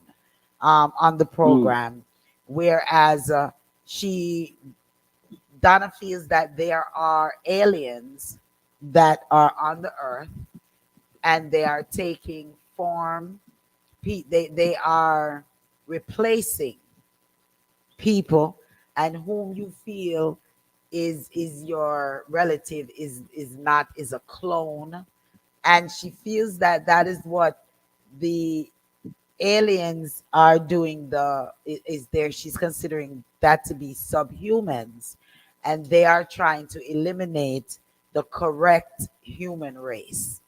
the program, whereas Donna feels that there are aliens that are on the earth and they are taking form. They are replacing people, and whom you feel is your relative is a clone, and she feels that is what the aliens are doing. She's considering that to be subhumans, and they are trying to eliminate the correct human race.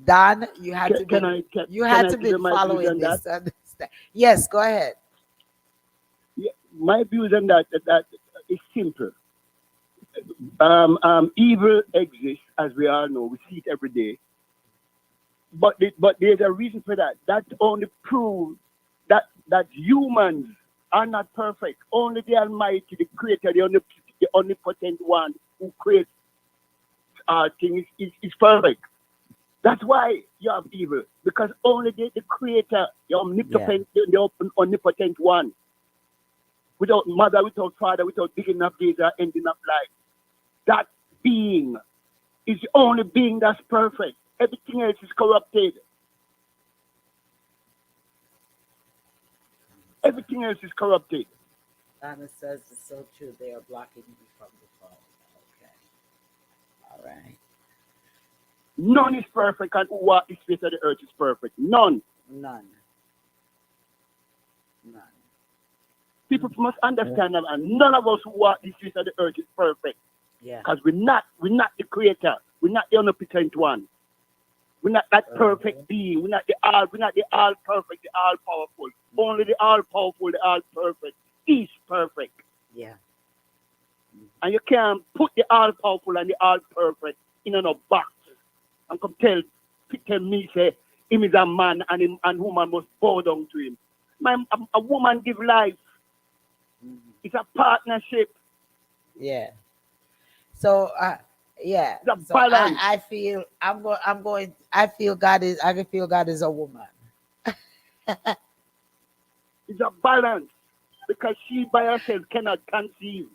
Don, you had to be following this. Yes, go ahead. Yeah, my views on that is simple. Evil exists, as we all know. We see it every day. But there's a reason for that. That only proves that humans are not perfect. Only the Almighty, the Creator, the the omnipotent one who creates things is perfect. That's why you have evil, because only the creator, the omnipotent one, without mother, without father, without beginning of days or ending of life, that being is the only being that's perfect. Everything else is corrupted. Everything else is corrupted. Donna says it's so true. They are blocking me from the phone. Okay. All right. None is perfect, and who walks the face of the earth is perfect. None. None. People must understand that, and none of us who walk the face of the earth is perfect. Yeah. Because we're not the creator. We're not the omnipotent one. We're not that perfect being. We're not the all perfect, the all powerful. Only the all powerful, the all perfect is perfect. Yeah. And you can't put the all powerful and the all perfect in a box and come tell me say him is a man and woman must bow down to him. A woman give life. It's a partnership. Yeah. So yeah. It's a So balance. I feel I feel God is I can feel God is a woman. It's a balance, because she by herself cannot conceive.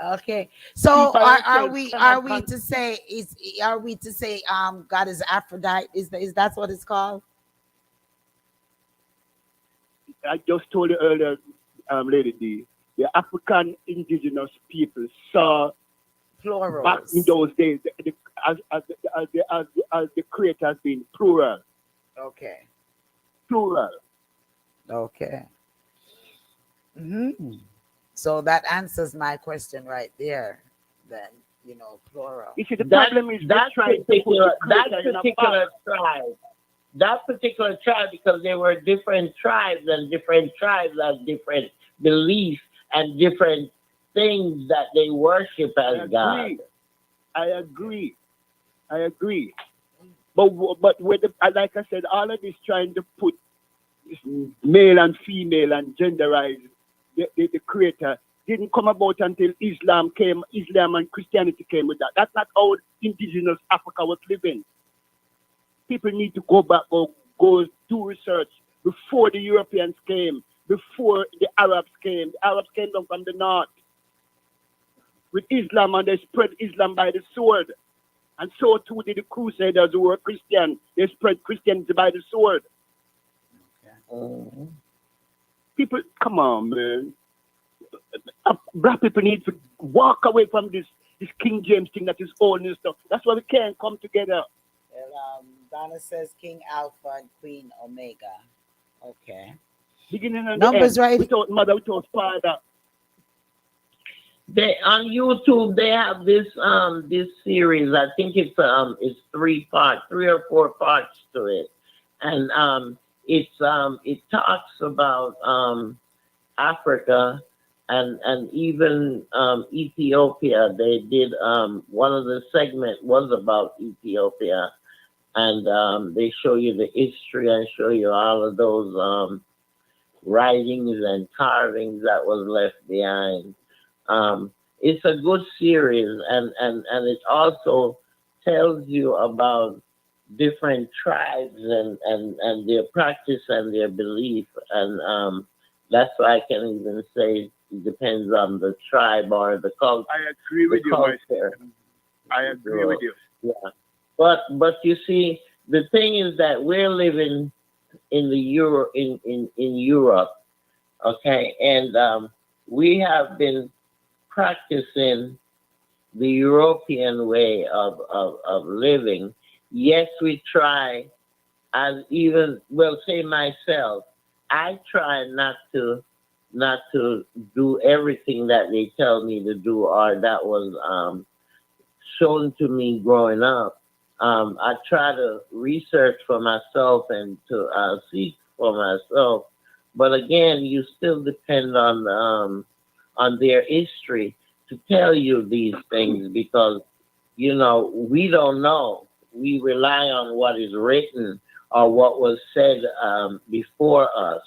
Okay. So She by are herself we cannot to say God is Aphrodite? Is that what it's called? I just told you earlier, Lady D, the African indigenous people saw Plural. back in those days as the creator has been plural. Okay. Plural. Okay. So that answers my question right there. Then plural. You see, the problem is that particular tribe. That particular tribe, because there were different tribes, and different tribes have different beliefs and different things that they worship as God. I agree. But with like I said, all of this trying to put this male and female and genderize the creator didn't come about until Islam and Christianity came with that. That's not how indigenous Africa was living. People need to go back or go do research before the Europeans came, before the Arabs came. The Arabs came down from the north with Islam, and they spread Islam by the sword. And so too did the Crusaders who were Christian. They spread Christianity by the sword. People, come on, man. Black people need to walk away from this King James thing that is old and stuff. That's why we can't come together. Well, Donna says King Alpha and Queen Omega. Okay. Beginning and Numbers the end, right. without mother, without father. They on YouTube they have this series. I think it's 3 or 4 parts to it, and it talks about Africa and even Ethiopia. They did one of the segments was about Ethiopia, and they show you the history and show you all of those writings and carvings that was left behind. It's a good series, and it also tells you about different tribes and their practice and their belief, and that's why I can even say it depends on the tribe or the culture. I agree with you, culture. I agree with you. Yeah, but you see, the thing is that we're living in Europe, okay, and we have been practicing the European way of living. Yes, we try, as say myself, I try not to do everything that they tell me to do or that was shown to me growing up. I try to research for myself and to seek for myself. But again, you still depend on their history to tell you these things, because we don't know. We rely on what is written or what was said before us,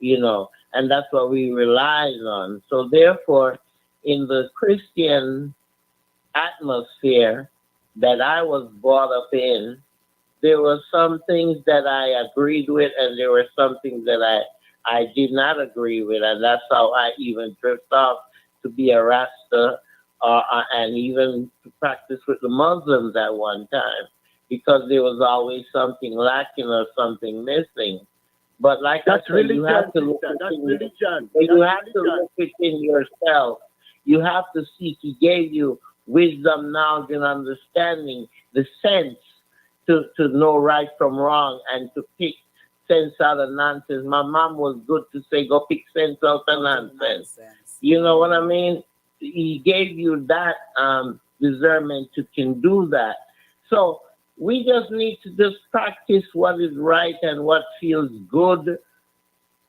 and that's what we rely on. So therefore, in the Christian atmosphere that I was brought up in, there were some things that I agreed with, and there were some things that I did not agree with, and that's how I even drift off to be a Rasta, and even to practice with the Muslims at one time, because there was always something lacking or something missing. But like That's I said, you religion, have to look sister. That's within, religion. you That's have to religion. look within yourself. You have to seek. He gave you wisdom, knowledge, and understanding, the sense to know right from wrong and to pick sense out of nonsense. My mom was good to say, go pick sense out of nonsense. You know what I mean? He gave you that discernment to can do that. So we just need to just practice what is right and what feels good,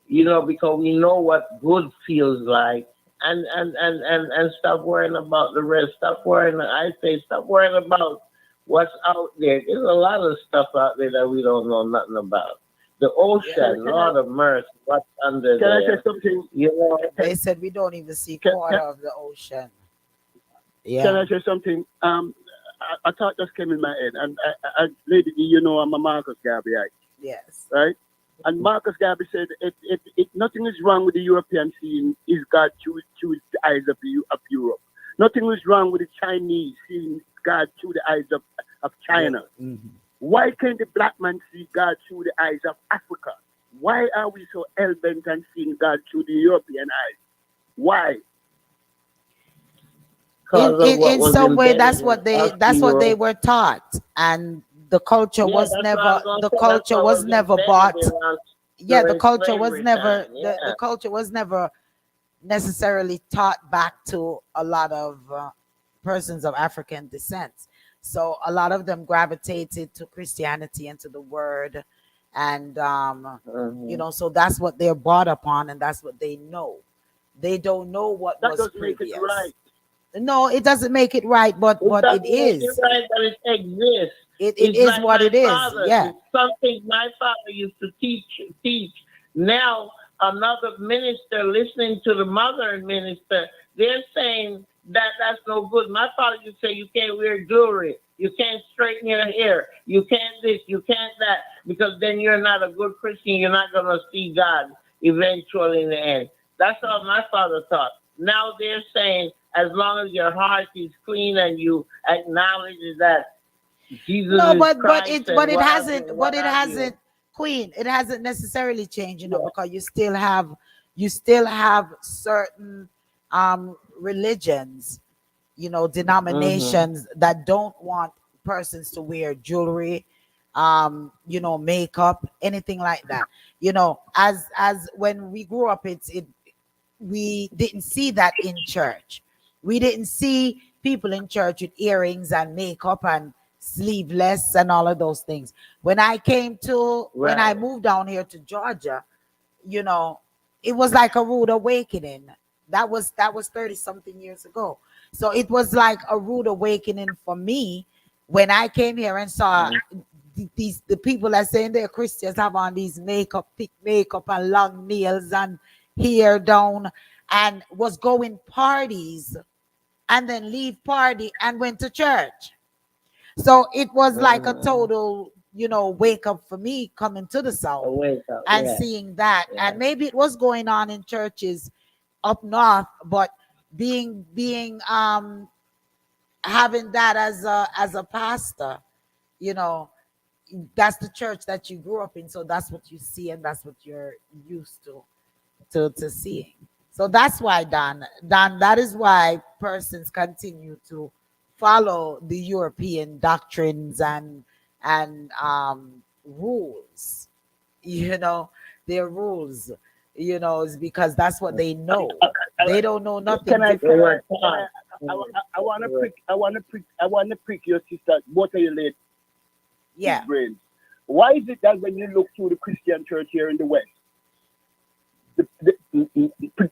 you know, because we know what good feels like. And stop worrying about the rest. Stop worrying. I say stop worrying about what's out there. There's a lot of stuff out there that we don't know nothing about. The ocean, Lord of mercy, what's under Can I there? say something? You know, They said we don't even see quarter of the ocean. Can Yeah. I say something? I thought just came in my head, and Lady D, you know, I'm a Marcus Garvey, Yes. right? And Marcus Garvey said, if nothing is wrong with the European scene, is God through the eyes of Europe. Nothing is wrong with the Chinese seeing God through the eyes of China. Mm-hmm. Why can't the black man see God through the eyes of Africa? Why are we so hell-bent on seeing God through the European eyes? Why? In some way, that's what they Europe. were taught, and the culture Yeah, was that's what I never was gonna the say. culture That's what was was never embedded bought. in us Yeah, the during culture was slavery never time. Yeah. the culture was never necessarily taught back to a lot of persons of African descent. So a lot of them gravitated to Christianity and to the word, and you know, so that's what they're brought upon, and that's what they know. They don't know what That was doesn't make previous. it right. No, it doesn't make it right, but It it doesn't make is. it right, but it exists. It It's is like what my it is. father. Yeah. It's something my father used to teach. Now another minister listening to the mother minister, they're saying that that's no good. My father used to say you can't wear jewelry, you can't straighten your hair, you can't this, you can't that, because then you're not a good Christian. You're not gonna see God eventually in the end. That's all my father taught. Now they're saying as long as your heart is clean and you acknowledge that Jesus No, is but Christ and it what have hasn't. you, But what it have you. hasn't, Queen. It hasn't necessarily changed, you know, because you still have certain religions, you know, denominations that don't want persons to wear jewelry, you know, makeup, anything like that. You know, as when we grew up, we didn't see that in church. We didn't see people in church with earrings and makeup and sleeveless and all of those things. When I moved down here to Georgia, you know, it was like a rude awakening. That was 30 something years ago. So it was like a rude awakening for me when I came here and saw the people that saying they're Christians have on these thick makeup and long nails and hair down, and was going parties and then leave party and went to church. So it was like a total, you know, wake up for me coming to the South and seeing that. And maybe it was going on in churches up north, but being having that as a pastor, you know, that's the church that you grew up in, so that's what you see and that's what you're used to seeing. So that's why, Don, that is why persons continue to follow the European doctrines and rules. You know, their rules, you know, is because that's what they know. They don't know nothing different. I want to prick your sister, both of you ladies. Yeah. Brains. Why is it that when you look through the Christian church here in the West,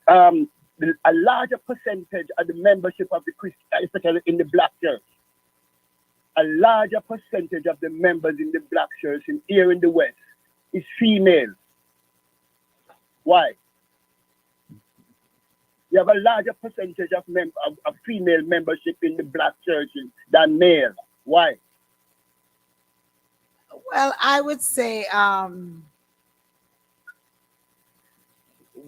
a larger percentage of the membership of the Christian, especially in the black church, a larger percentage of the members in the black church here in the West is female. Why? You have a larger percentage of female membership in the black churches than male. Why? Well, I would say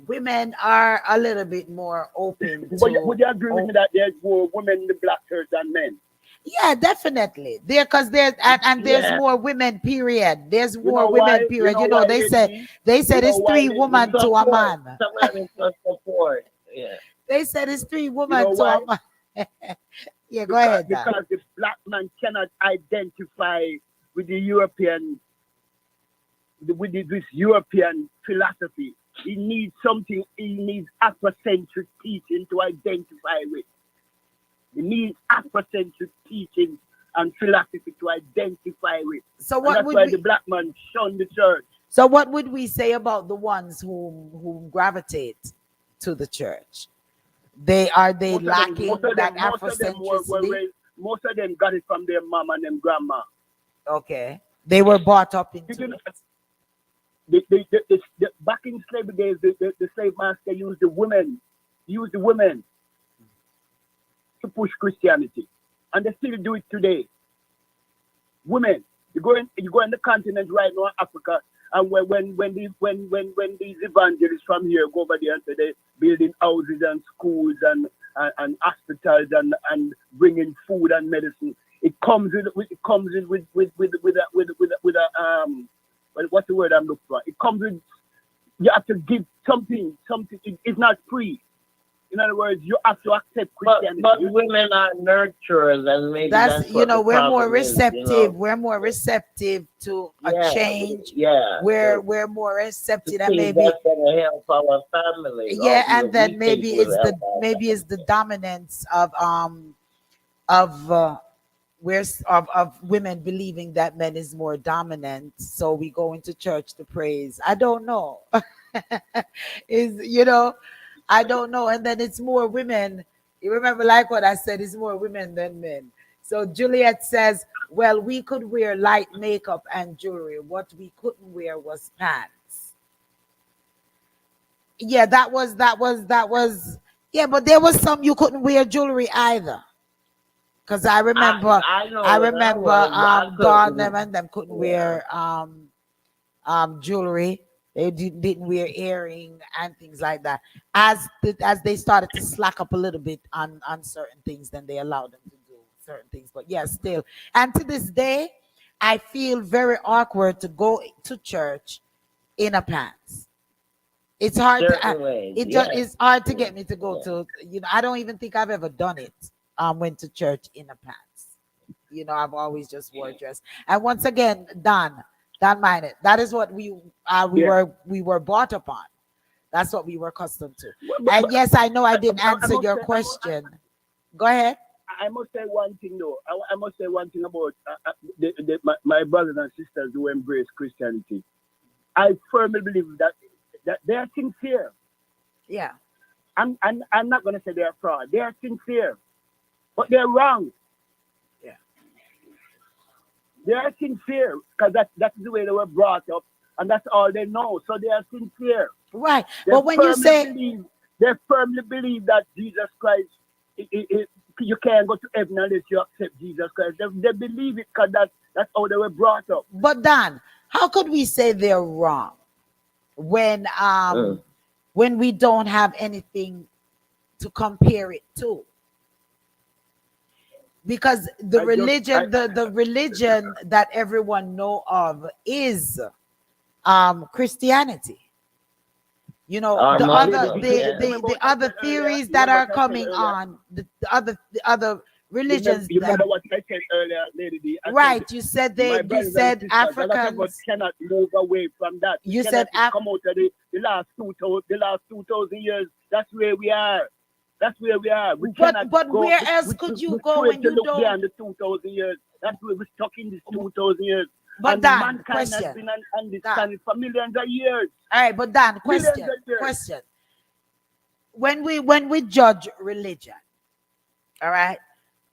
women are a little bit more open Would you agree with to. me that there's more women in the black church than men? Yeah, definitely. There, because there's and there's Yeah. more women. Period. There's You more know women. why? You Period. know You know, why, they Lady said D? You know it's why, three Lady women D? to a Support. man. Somebody for support. Yeah. They said it's three You know women to why? a man. Yeah, go Because ahead, Dan. the black man cannot identify with the European this European philosophy. He needs something. He needs Afrocentric teaching to identify with. He needs Afrocentric teaching and philosophy to identify with. So And what that's would why the we? black man shunned the church. So what would we say about the ones who gravitate to the church? They lacking that Afrocentricity? Most of them got it from their mom and them grandma. Okay, they were brought up into You it. back in slavery days, the slave master used the women to push Christianity, and they still do it today. Women, you go in the continent right now, Africa, and when these evangelists from here go over there and say they building houses and schools and hospitals and bringing food and medicine, it comes in with a what's the word I'm looking for? It comes with, you have to give something. It's not free. In other words, you have to accept Christianity. But women are nurturers, and maybe that's what the we're more problem is, receptive. We're more receptive to a change. Yeah. We're more receptive, and See, maybe that's gonna help our family. yeah, and then We maybe think it's will the help our family. dominance of of women believing that men is more dominant, so we go into church to praise. I don't know. Is I don't know. And then it's more women. You remember, like what I said, it's more women than men. So Juliet says, well, we could wear light makeup and jewelry. What we couldn't wear was pants. Yeah, that was yeah, but there was some you couldn't wear jewelry either. Because I remember I know when I Dawn couldn't. and them couldn't Yeah. wear jewelry. They didn't wear earring and things like that. As they started to slack up a little bit on certain things, then they allowed them to do certain things. But yeah, still. And to this day, I feel very awkward to go to church in a pants. It's hard Certain ways. it's hard to get me to go to, I don't even think I've ever done it. Went to church in a pants. I've always just wore a dress. And once again, Don Minor, that is what we were brought upon. That's what we were accustomed to. And yes, I know I didn't answer your question. Go ahead. I must say one thing though. I must say one thing about my brothers and sisters who embrace Christianity. I firmly believe that they are sincere. Yeah. I'm not going to say they are fraud. They are sincere, but they're wrong. Yeah. They are sincere because that's the way they were brought up, and that's all they know. So they are sincere. Right. But when you say they firmly believe that Jesus Christ, you can't go to heaven unless you accept Jesus Christ. They believe it because that's how they were brought up. But Dan, how could we say they're wrong when we don't have anything to compare it to? Because the religion that everyone know of is Christianity. The other theories that are coming on, the other religions. You remember what I said earlier, Lady D? Right, you said Africans cannot move away from that. You said come out of the last 2,000 years. That's where we are. That's where we are. But where else could you go when you don't? Beyond the 2,000 years. That's where we're stuck in this 2,000 years. But and Dan, mankind question. has been on this planet for millions of years. All right, but Dan, question. When we judge religion, all right,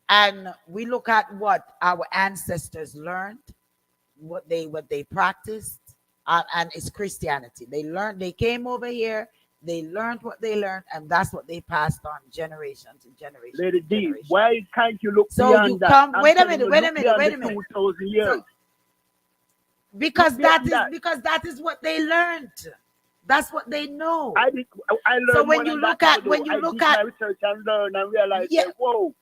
and we look at what our ancestors learned, what they practiced, and it's Christianity. They came over here, They learned what they learned, and that's what they passed on generation to generation. Lady to D, generation. why can't you look So beyond you that? come. I'm Wait a telling minute. you, Wait a look minute. beyond Wait the a minute. 2,000 years. So, because Look that beyond is that. because that is what they learned. That's what they know. I learned So more when you than look that at now, when though. you I look did my at research and learn and realize Yeah. that, whoa,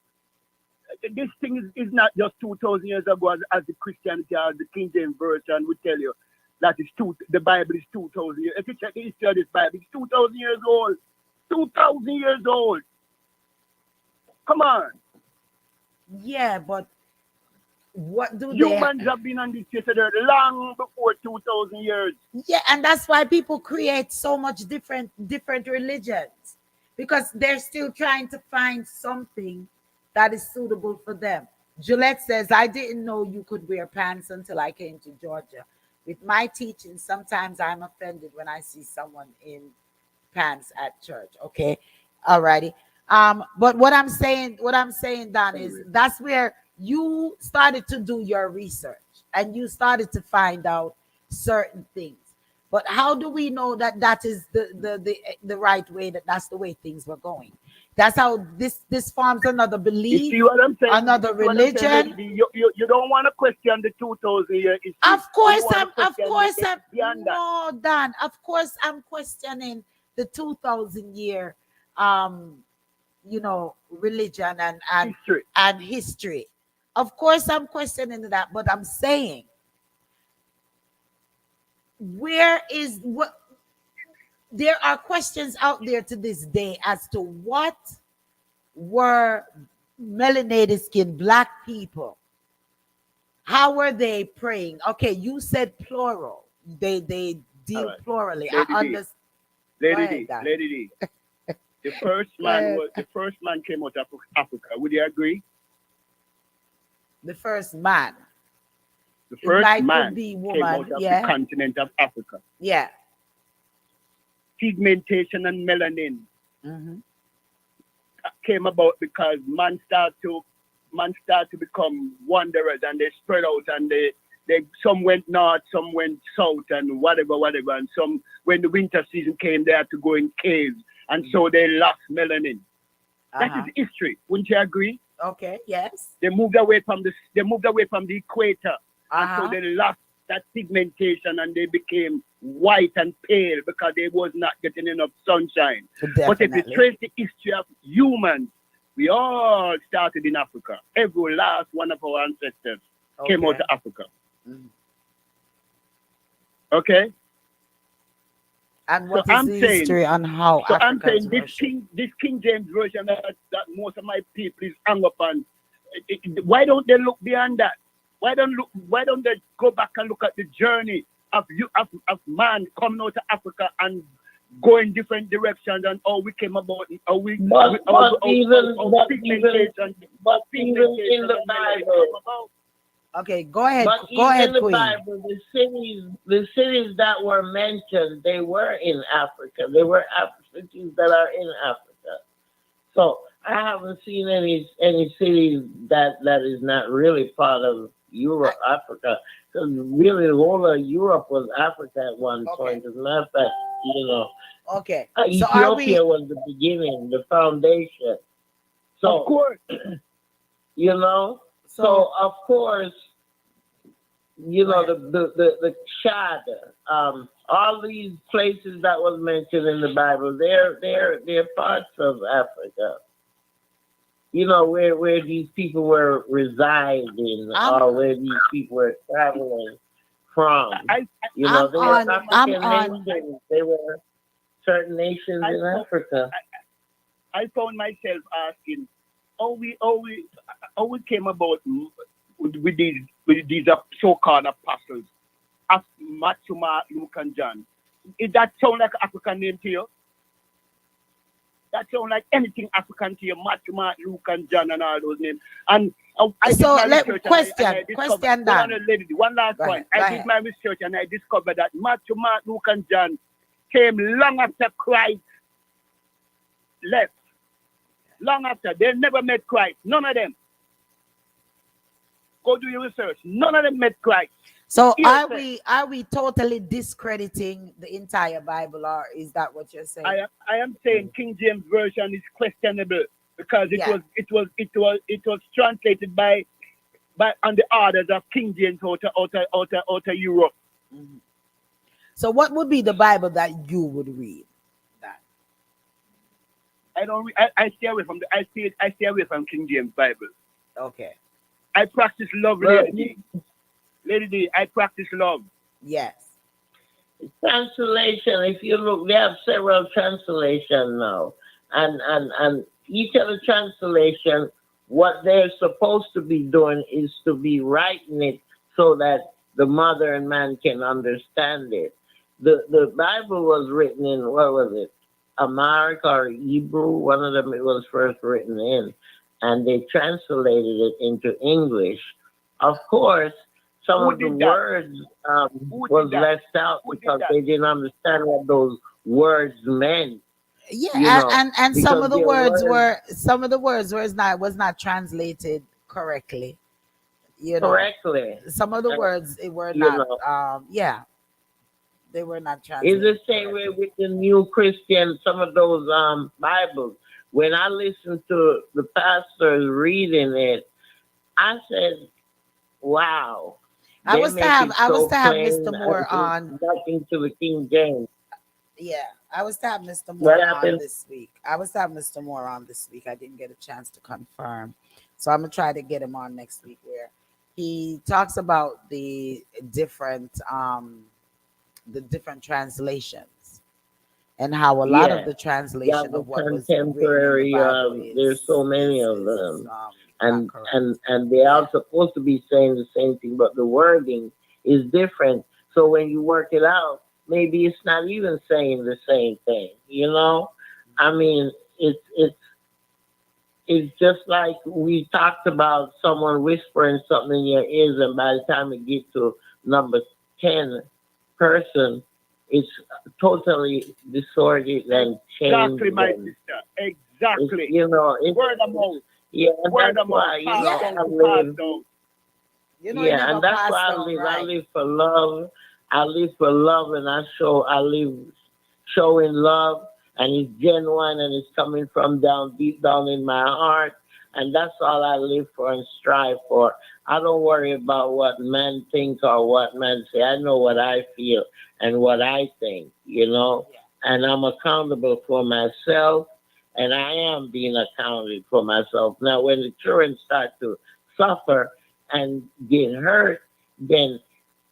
this thing is not just 2,000 years ago as the Christianity or the King James Version would tell you. That is the Bible is 2,000 years. If you check the history of this Bible, it's 2,000 years old. 2,000 years old. Come on. yeah, but what do they? Humans have been on this face of the earth long before 2,000 years. Yeah, and that's why people create so much different religions, because they're still trying to find something that is suitable for them. Gillette says, I didn't know you could wear pants until I came to Georgia. With my teaching, sometimes I'm offended when I see someone in pants at church. Okay. Alrighty. But what I'm saying, Don, is that's where you started to do your research and you started to find out certain things. But how do we know that that is the right way, that's the way things were going? That's how this forms another You belief, see what I'm saying? another You see what I'm saying, religion. lady? You don't want to question the 2,000 year history. Of course, I'm beyond that. no, Dan. Of course, I'm questioning the 2,000 year, religion and History. and history. Of course, I'm questioning that, but I'm saying, where is what? There are questions out there to this day as to what were melanated skin black people. How were they praying? Okay, you said plural. They deal All right. plurally. Lady I D. understand. Lady D. The first man came out of Africa. Would you agree? The first man. The It first might man could be came woman. out of Yeah. the continent of Africa. Yeah. Pigmentation and melanin Mhm. came about because man start to become wanderers, and they spread out, and they some went north, some went south, and whatever, and some, when the winter season came, they had to go in caves, and so they lost melanin. That is history. Wouldn't you agree? Okay. Yes. They moved away from the equator, and so they lost that pigmentation, and they became white and pale because they was not getting enough sunshine. But if you trace the history of humans, we all started in Africa. Every last one of our ancestors came out of Africa. Okay? And what So is I'm the saying- history on how So I'm Africans saying worship? this King James version that most of my people is hung up on. Why don't they look beyond that? Why don't they go back and look at the journey of man coming out of Africa and going different directions, and how we came about it, how we But even in pigmentation, the Bible, Okay, go ahead. but Go even ahead, in the Queen. Bible, the cities that were mentioned, they were in Africa. They were cities that are in Africa. So I haven't seen any cities that is not really part of Europe, Africa. Because really, the whole of Europe was Africa at one point. As a matter of fact, Okay. So Ethiopia was the beginning, the foundation. So of course, So of course, the Chad, all these places that was mentioned in the Bible, they're parts of Africa. Where these people were residing, or where these people were traveling from. They were African nations. They were certain nations in Africa. I found myself asking, how we came about with these so-called apostles, Matthew, Mark, Luke, and John. Did that sound like an African name to you? That sound like anything African to you? Matthew, Mark, Luke, and John, and all those names. And I did my research question that. One last point. I did my research and I discovered that Matthew, Mark, Luke, and John came long after Christ left. Long after. They never met Christ. None of them. Go do your research. None of them met Christ. So Yes, are we totally discrediting the entire Bible, or is that what you're saying? I am saying King James version is questionable because Yeah. it was translated by on the orders of King James out of Europe. Mhm. So what would be the Bible that you would read? That I don't. I stay away from I stay away from King James Bible. okay. I practice love, Well, Lady D. Lady D, I practice love. Yes. translation, if you look, they have several translations now. And each of the translation, what they're supposed to be doing is to be writing it so that the modern man can understand it. The Bible was written in, what was it, Amharic or Hebrew? One of them it was first written in, and they translated it into English. Of course, some Who of the did that? words Who did was that? left out Who did because that? they didn't understand what those words meant. Yeah, You know, and some because of the their words words was not translated correctly. You know, correctly. some of the And, words it were you not. know, Yeah, they were not it's the translated same way correctly. with the New Christian, some of those Bibles. When I listen to the pastors reading it, I said, wow. They make it I was so to have plain Mr. and Moore it's on. nothing to the King James. Yeah, I was to have Mr. What Moore on happened? this week. I was to have Mr. Moore on this week. I didn't get a chance to confirm, so I'm gonna try to get him on next week, where he talks about the different translations and how a lot of Yeah. the You have translation the of what was written in the contemporary, Bible there's so many of is them. not And correct. and they Yeah. are supposed to be saying the same thing, but the wording is different. So when you work it out, maybe it's not even saying the same thing. You know, I mean, it's just like we talked about someone whispering something in your ears, and by the time it gets to number 10 person, it's totally disordered and changed. Exactly, my And sister. it's, Exactly. you know, it's, Word of mouth. yeah, and Word that's of mouth. why, you Pass know, Yeah, down I to pass live, down. you know, it yeah, never and that's passed why down I right. live for love. I live for love, and I live showing love, and it's genuine, and it's coming from down deep down in my heart, and that's all I live for and strive for. I don't worry about what men think or what men say. I know what I feel and what I think, you know, and I'm accountable for myself, and I am being accountable for myself. Now, when the children start to suffer and get hurt, then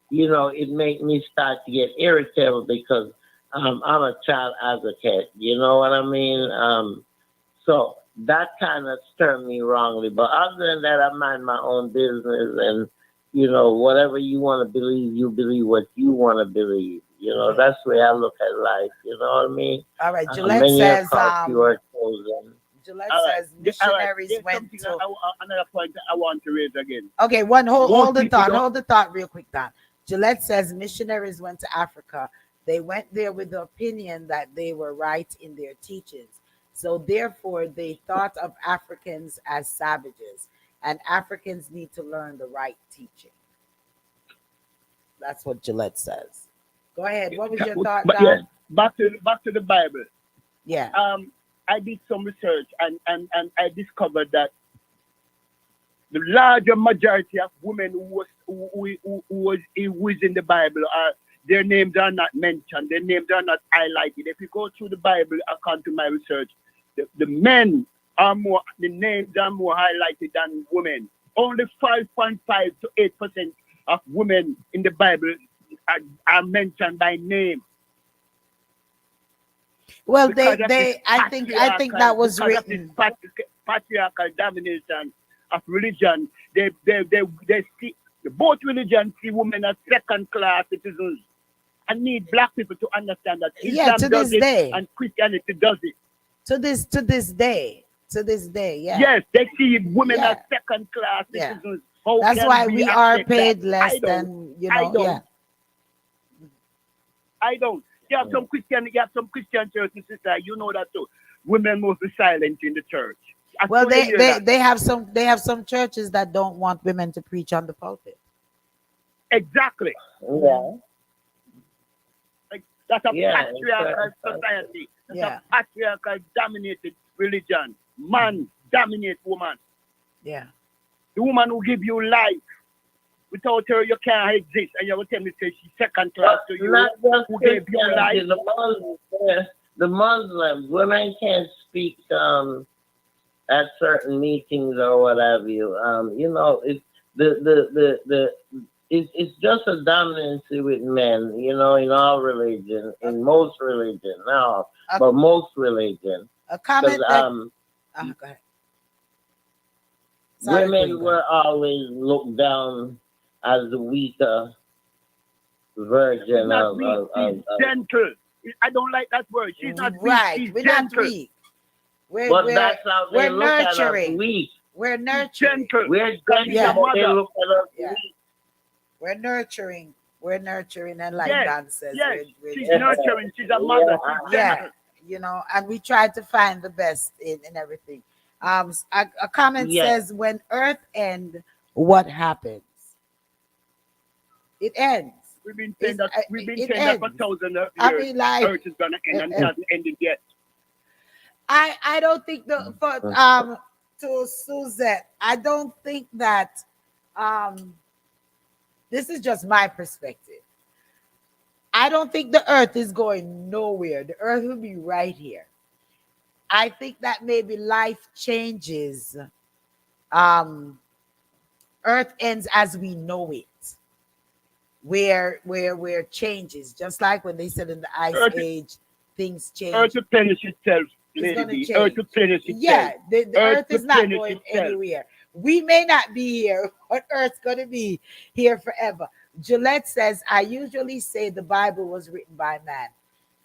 you know, it make me start to get irritable because I'm a child advocate. You know what I mean? So that kind of stirred me wrongly. But other than that, I mind my own business, and you know, whatever you want to believe, you believe what you want to believe. You know, that's the way I look at life. You know what I mean? All right, Gillette Many are says called, few are chosen. Gillette All right. says All right. missionaries There's went something to. another point that I want to raise again. Okay, Most hold the people thought, don't. hold the thought real quick, Don. Gillette says missionaries went to Africa. They went there with the opinion that they were right in their teachings. So therefore, they thought of Africans as savages, and Africans need to learn the right teaching. That's what Gillette says. Go ahead. What was your thought, But yes, Don? back to the Bible. Yeah. I did some research and I discovered that the larger majority of women who is in the Bible are their names are not mentioned, their names are not highlighted. If you go through the Bible, according to my research, the men are more, the names are more highlighted than women. Only 5.5 to 8% of women in the Bible are mentioned by name. Well, Because of this I think that was because of this written. patriarchal domination of religion, they see both religions see women as second class citizens. I need black people to understand that Yeah, Islam to does this it day. and Christianity does it. To this day, yeah. Yes, they see women Yeah. as second class Yeah. citizens. How That's can why we we are accept paid that? less I don't. than, I don't. yeah. I don't. You have some Christian churches, sister. You know that too. Women must be silent in the church. I Well, totally hear that. they have some churches that don't want women to preach on the pulpit. Exactly. Yeah. Like, that's a Yeah. patriarchal society. That's Yeah. a patriarchal dominated religion. Man dominate woman. Yeah. The woman who give you life. Without her, you can't exist. And you will tell me, say she's second class to you. Not just Who gave you life? Christianity, the Muslims, women can't speak at certain meetings or what have you. You know, it's it's just a dominancy with men, you know, in all religion, in most religion, now, but most religion. A comment that go ahead. Sorry, Women Queen, were always looked down as the weaker She's version not weak. She's gentle. I don't like that word. She's not weak. Right. She's We're gentle. not weak. But that's how they we're look at us, nurturing. weak. We're nurturing. Gentle. We're Yeah. gentle, but they look at us Yeah. weak. We're nurturing. We're nurturing, and like Yes, Dan says, yes. we're She's nurturing. She's a mother. She's yeah, gentle. you know, and we try to find the best in everything. A comment says, when earth ends, what happens? It ends. We've been saying that. We've been it saying that for ends. thousands of years. I mean, like, Earth is gonna end, and it hasn't ended yet. I don't think to Suzette, I don't think that this is just my perspective. I don't think the earth is going nowhere. The earth will be right here. I think that maybe life changes. Earth ends as we know it. Where changes, just like when they said in the ice age, things change. Earth will replenish itself, It's gonna lady. change. Earth will replenish itself. Yeah, the earth is not replenish going itself. anywhere. We may not be here, but earth's gonna be here forever. Gillette says, I usually say the Bible was written by man.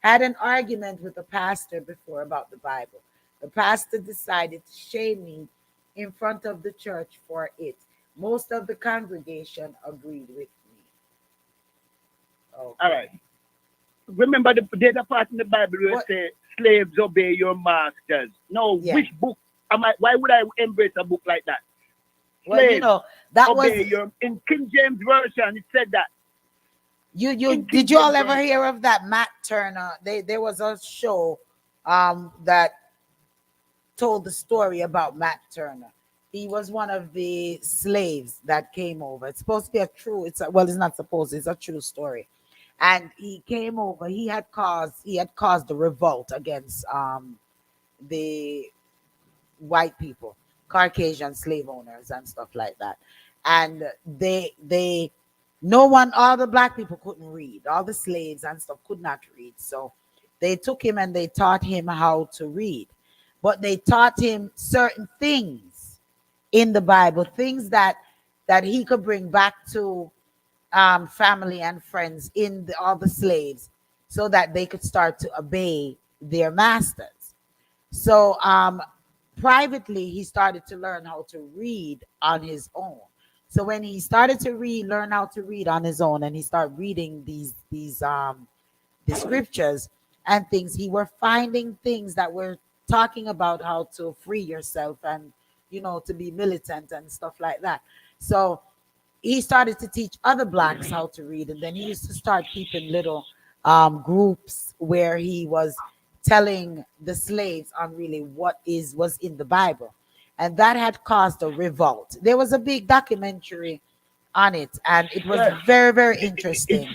Had an argument with a pastor before about the Bible. The pastor decided to shame me in front of the church for it. Most of the congregation agreed with me. Okay. All right. Remember there's a part in the Bible where it says, slaves obey your masters. No, which book why would I embrace a book like that? Well, you know, that obey was in King James Version, it said that. Did you all ever hear of that Matt Turner? There was a show that told the story about Matt Turner. He was one of the slaves that came over. It's supposed to be it's not supposed, it's a true story. And he came over, he had caused the revolt against the white people, Caucasian slave owners and stuff like that. And all the black people couldn't read. All the slaves and stuff could not read. So they took him and they taught him how to read. But they taught him certain things in the Bible, things that he could bring back to family and friends all the slaves, so that they could start to obey their masters. So privately, he started to learn how to read on his own. So when he started to learn how to read on his own, and he started reading these the scriptures and things, he were finding things that were talking about how to free yourself and, to be militant and stuff like that. So he started to teach other blacks how to read, and then he used to start keeping little groups where he was telling the slaves on really what was in the Bible. And that had caused a revolt. There was a big documentary on it, and it was very, very interesting.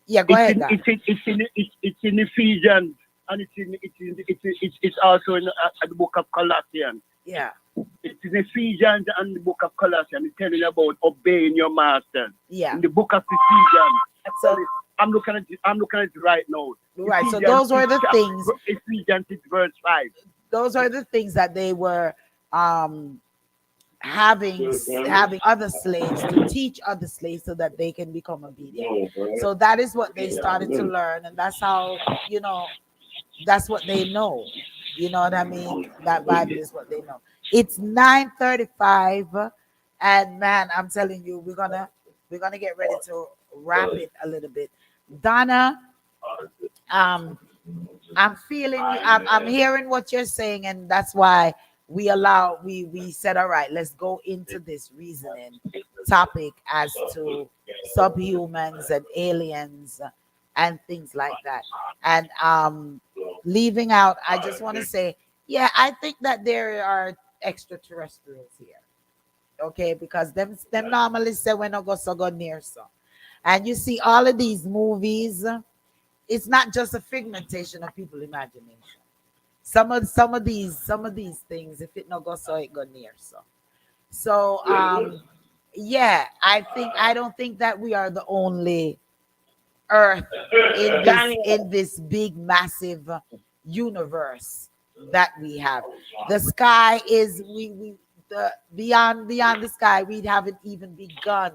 Go ahead. It's in Ephesians, and it's also in the book of Colossians. Yeah. It's in Ephesians and the book of Colossians. It's telling you about obeying your masters. Yeah. In the book of Ephesians. So I'm looking at it right now. Right. Ephesians, so those were the things. Ephesians 6 verse 5. Those are the things that they were having other slaves to teach other slaves so that they can become obedient. So that is what they started to learn, and that's how, that's what they know. You know what I mean? That Bible is what they know. It's 9:35, and man, I'm telling you, we're gonna get ready to wrap it a little bit. Donna, I'm feeling you. I'm hearing what you're saying, and that's why we said, all right, let's go into this reasoning topic as to subhumans and aliens and things like that. And leaving out, I just want to say, yeah, I think that there are extraterrestrials here. Okay, because them normally say when I go so go near so. And you see all of these movies, it's not just a figmentation of people's imagination. Some of these things, if it no go so, it go near so. So yeah, I don't think that we are the only Earth in this Daniel, big massive universe that we have. The sky is we the beyond the sky. We haven't even begun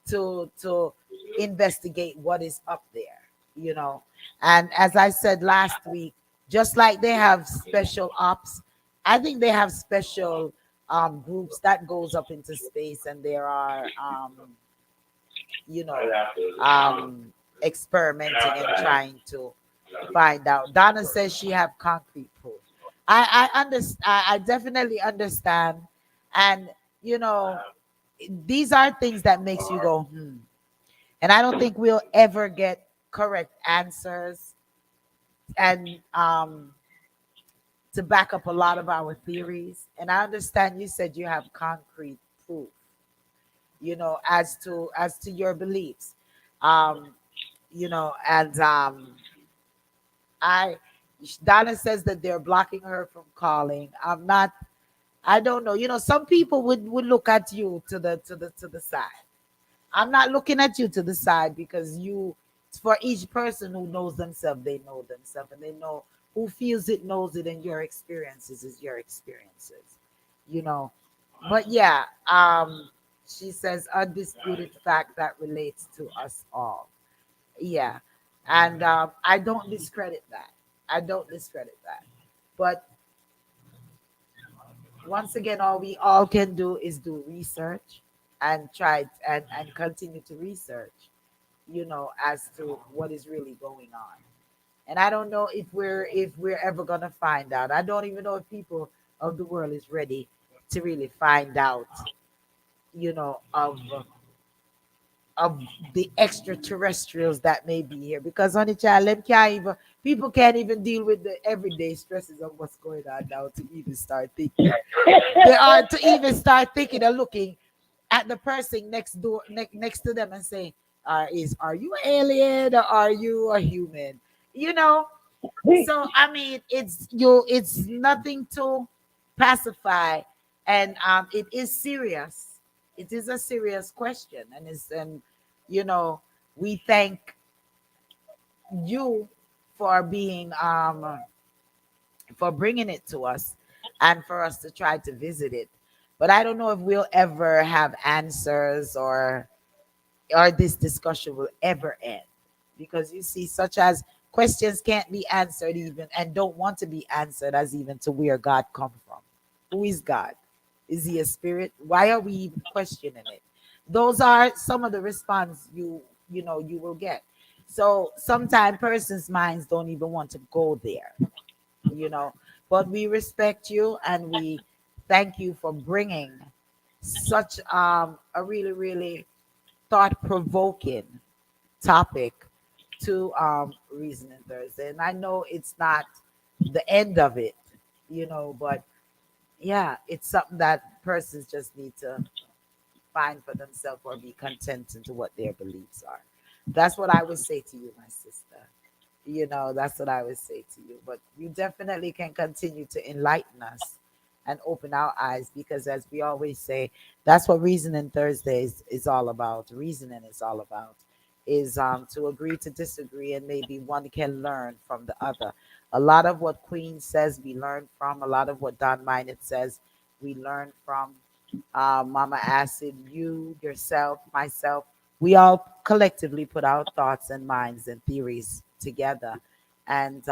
to investigate what is up there, you know. And as I said last week, just like they have special ops, I think they have special groups that goes up into space, and there are you know experimenting and trying to find out. Donna says she have concrete proof. I understand. I definitely understand, and you know these are things that makes you go hmm. And I don't think we'll ever get correct answers and to back up a lot of our theories. And I understand you said you have concrete proof, you know, as to your beliefs. Um, you know, and I Donna says that they're blocking her from calling. I'm not, I don't know. You know, some people would look at you to the side. I'm not looking at you to the side because you, for each person who knows themselves, they know themselves and they know who feels it, knows it, and your experiences is your experiences, you know. But yeah, she says undisputed fact that relates to us all. Yeah, and I don't discredit that. I don't discredit that. But once again, all we all can do is do research and try and continue to research, you know, as to what is really going on. And I don't know if we're ever gonna find out. I don't even know if people of the world is ready to really find out, you know, of the extraterrestrials that may be here. Because on the child, them can't even people can't even deal with the everyday stresses of what's going on now to even start thinking. They are to even start thinking and looking at the person next door next to them and saying, are you an alien or are you a human? You know? So I mean it's nothing to pacify, and it is serious. It is a serious question, and you know, we thank you for being for bringing it to us and for us to try to visit it. But I don't know if we'll ever have answers, or this discussion will ever end, because you see, such as questions can't be answered even and don't want to be answered, as even to where God come from. Who is God? Is he a spirit? Why are we even questioning it? Those are some of the response you know you will get. So sometimes persons minds don't even want to go there, you know. But we respect you and we thank you for bringing such a really really thought provoking topic to Reasoning Thursday. And I know it's not the end of it, you know, but yeah, it's something that persons just need to find for themselves or be content into what their beliefs are. That's what I would say to you, my sister. You know, that's what I would say to you. But you definitely can continue to enlighten us and open our eyes, because as we always say, that's what Reasoning Thursdays is all about. Reasoning is all about is to agree to disagree, and maybe one can learn from the other. A lot of what Queen says we learn from. A lot of what Don Minot says we learn from. Mama Acid, you, yourself, myself, we all collectively put our thoughts and minds and theories together and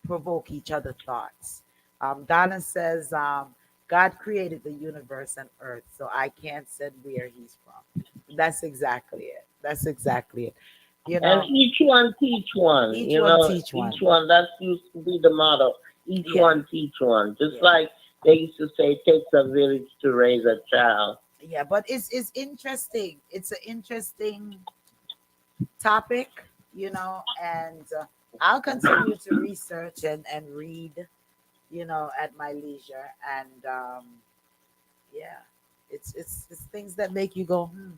provoke each other thoughts. Donna says, God created the universe and earth, so I can't say where he's from. That's exactly it. That's exactly it. You know, and each one teach one. each You one know, teach one. each one. That used to be the motto. Each Yeah. one teach one. Just Yeah. like they used to say, it takes a village to raise a child. Yeah, but it's interesting. It's an interesting topic, and I'll continue to research and read, at my leisure. And yeah, it's things that make you go, hmm.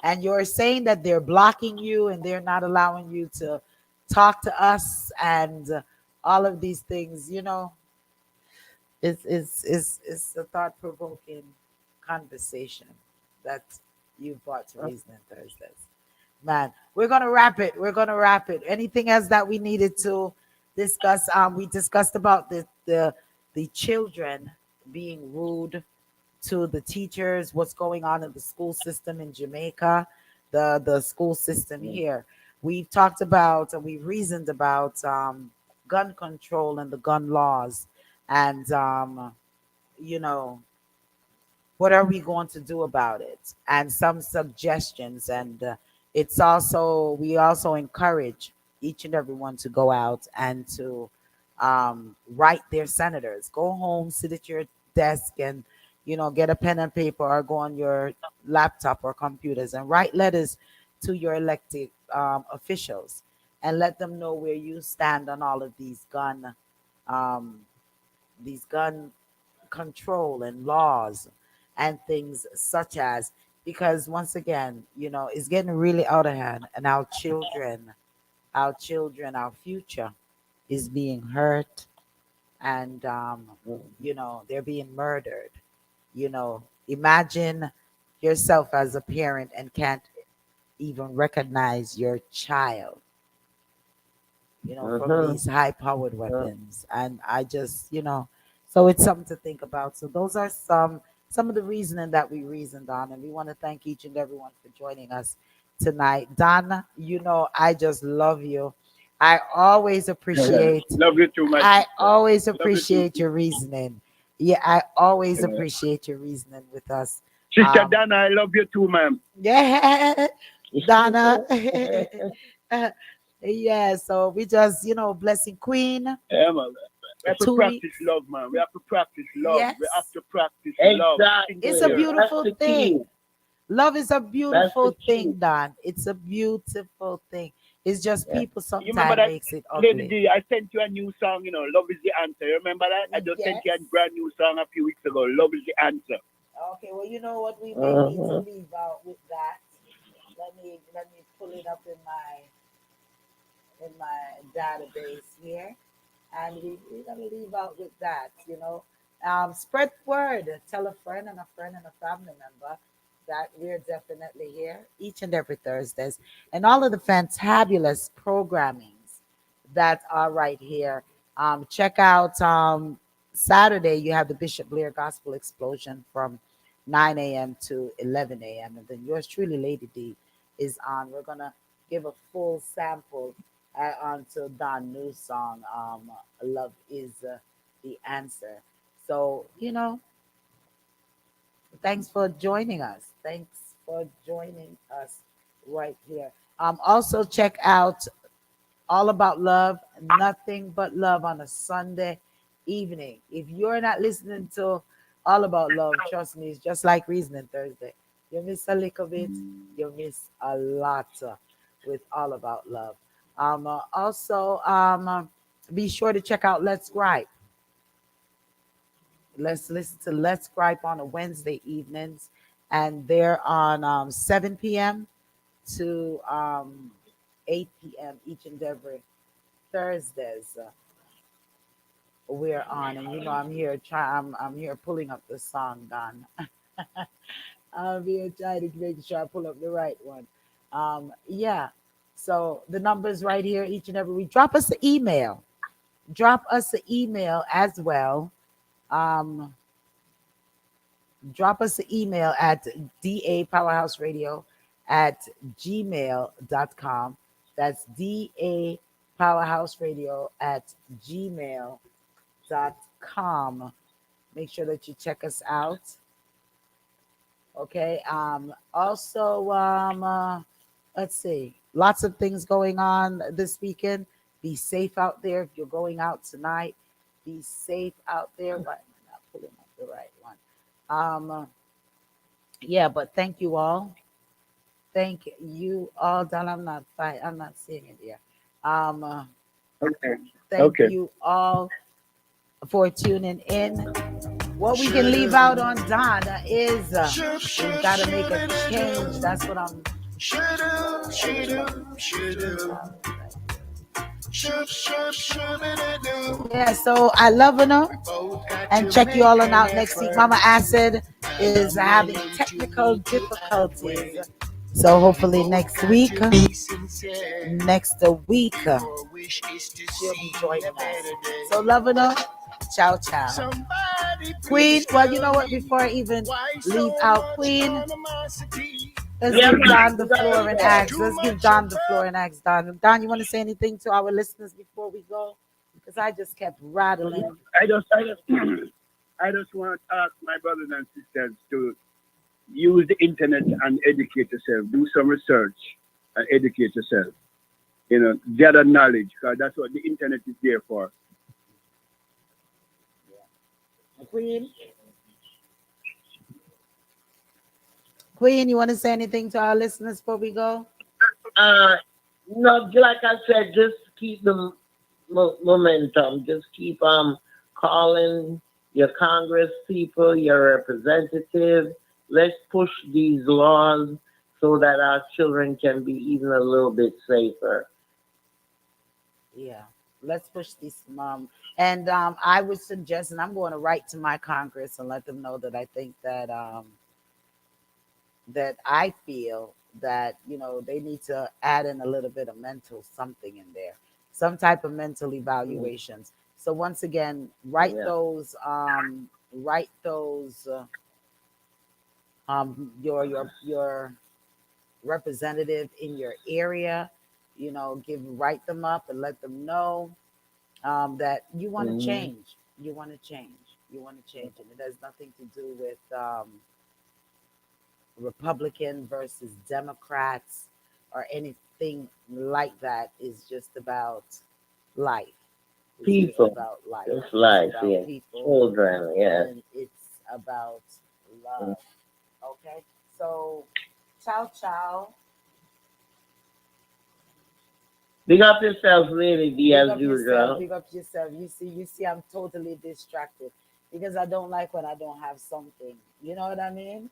And you're saying that they're blocking you and they're not allowing you to talk to us and all of these things, it's a thought provoking conversation that you brought to Reason and Thursdays. Man, we're gonna wrap it. We're gonna wrap it. Anything else that we needed to discuss? We discussed about the children being rude to the teachers, what's going on in the school system in Jamaica, the school system here. We've talked about and we've reasoned about gun control and the gun laws, and you know what are we going to do about it, and some suggestions. And it's also we also encourage each and everyone to go out and to write their senators. Go home, sit at your desk, and get a pen and paper, or go on your laptop or computers and write letters to your elected officials, and let them know where you stand on all of um, these gun control and laws and things such as, because once again, it's getting really out of hand, and our future is being hurt, and they're being murdered. Imagine yourself as a parent and can't even recognize your child, from these high powered weapons. And I just, so it's something to think about. So those are some of the reasoning that we reasoned on. And we want to thank each and everyone for joining us tonight. Donna, I just love you. I always appreciate Love you too, my I sister. always Love you too. appreciate your reasoning. Yeah, I always Yeah. appreciate your reasoning with us. Sister Um, Dana, I love you too, ma'am. yeah, Donna. Yeah, so we just, blessing Queen Yeah, man. We have to 2 weeks. practice love, man. We have to practice love. Yes, We have to practice love. it's a Exactly. That's beautiful the thing. key. Love is a That's the beautiful key. thing, Don. It's a beautiful thing. It's just Yeah. people You remember sometimes that, makes it Lady ugly. D? I sent you a new song, Love is the answer. You remember that? I just sent Yes. you a brand new song a few weeks ago. Love is the answer. Okay, well, you know what we may need to Uh-huh. leave out with that. Let me pull it up in my database here, and we're gonna leave out with that. Spread word. Tell a friend and a friend and a family member that we're definitely here each and every Thursdays, and all of the fantabulous programmings that are right here. Check out Saturday. You have the Bishop Blair Gospel Explosion from 9 a.m. to 11 a.m. And then yours truly, Lady D, is on. We're gonna give a full sample onto Don New song. Love is the answer. So thanks for joining us. Thanks for joining us right here. Also check out All About Love, Nothing But Love on a Sunday evening. If you're not listening to All About Love, trust me, it's just like Reasoning Thursday. You miss a little bit, you miss a lot with All About Love. Also, be sure to check out Let's Gripe. Let's listen to Let's Gripe on a Wednesday evenings, and they're on 7 p.m. to 8 p.m. each and every Thursdays. We're on, and I'm here pulling up the song, Don. I'm here trying to make sure I pull up the right one. Yeah. So the numbers right here each and every week. Drop us an email. Drop us an email as well. Um, Drop us an email at dapowerhouseradio at gmail.com. That's dapowerhouseradio at gmail.com. Make sure that you check us out. Okay. Also, let's see. Lots of things going on this weekend. Be safe out there if you're going out tonight. Be safe out there. Why am I not pulling up the right one? Yeah, but thank you all. Thank you all. Don, I'm not seeing it here. Um, uh, Okay. thank Okay. you all for tuning in. What we can leave out on Don is we've got to make a change. That's what I'm. Yeah, so I love her and check you all on out next week. Mama Acid is having technical difficulties. So hopefully next week, she'll be joining us. So loving her. Ciao, ciao. Queen, well, you know what? Before I even leave out Queen, let's Yeah, give man. Don the floor and ask. Let's give Don the floor and ask Don. Don, you want to say anything to our listeners before we go? Because I just kept rattling. I just want to ask my brothers and sisters to use the internet and educate yourself. Do some research and educate yourself. Gather knowledge, because that's what the internet is there for. Queen? Queen, you want to say anything to our listeners before we go? No, like I said, just keep the momentum. Just keep calling your Congress people, your representatives. Let's push these laws so that our children can be even a little bit safer. Yeah, let's push this, mom. And I would suggest, and I'm going to write to my Congress and let them know that I think that I feel that they need to add in a little bit of mental something in there, some type of mental evaluations. So once again, write those your representative in your area, write them up and let them know that you want to change. You want to change. You want to change, and it has nothing to do with Republican versus Democrats or anything like that. It's just about life. It's People. just about life. Just life, it's about yeah. people, Children, yeah. and it's about love. Okay, so ciao, ciao. Big up yourself, really, be as usual. Big up yourself. You see, I'm totally distracted because I don't like when I don't have something. You know what I mean?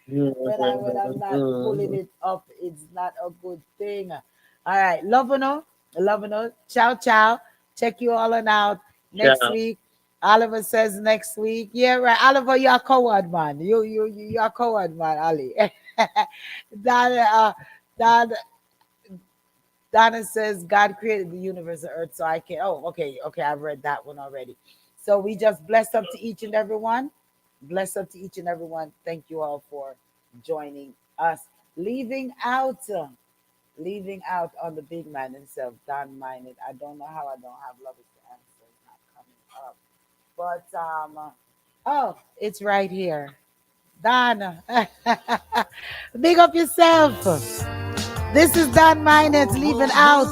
when I'm not pulling it up, it's not a good thing. All right, loving her. Ciao, ciao. Check you all on out next Ciao. week. Oliver says next week. Yeah, right. Oliver, you're a coward, man. You're a coward, man, Ali. That Donna says God created the universe and earth so I can. Oh, okay. I've read that one already. So we just bless up to each and every one. Bless up to each and every one. Thank you all for joining us. Leaving out on the big man himself, Don Minded. I don't know how I don't have love is the answer. It's not coming up. But oh, it's right here. Donna. Big up yourself. This is Don Minus leaving out.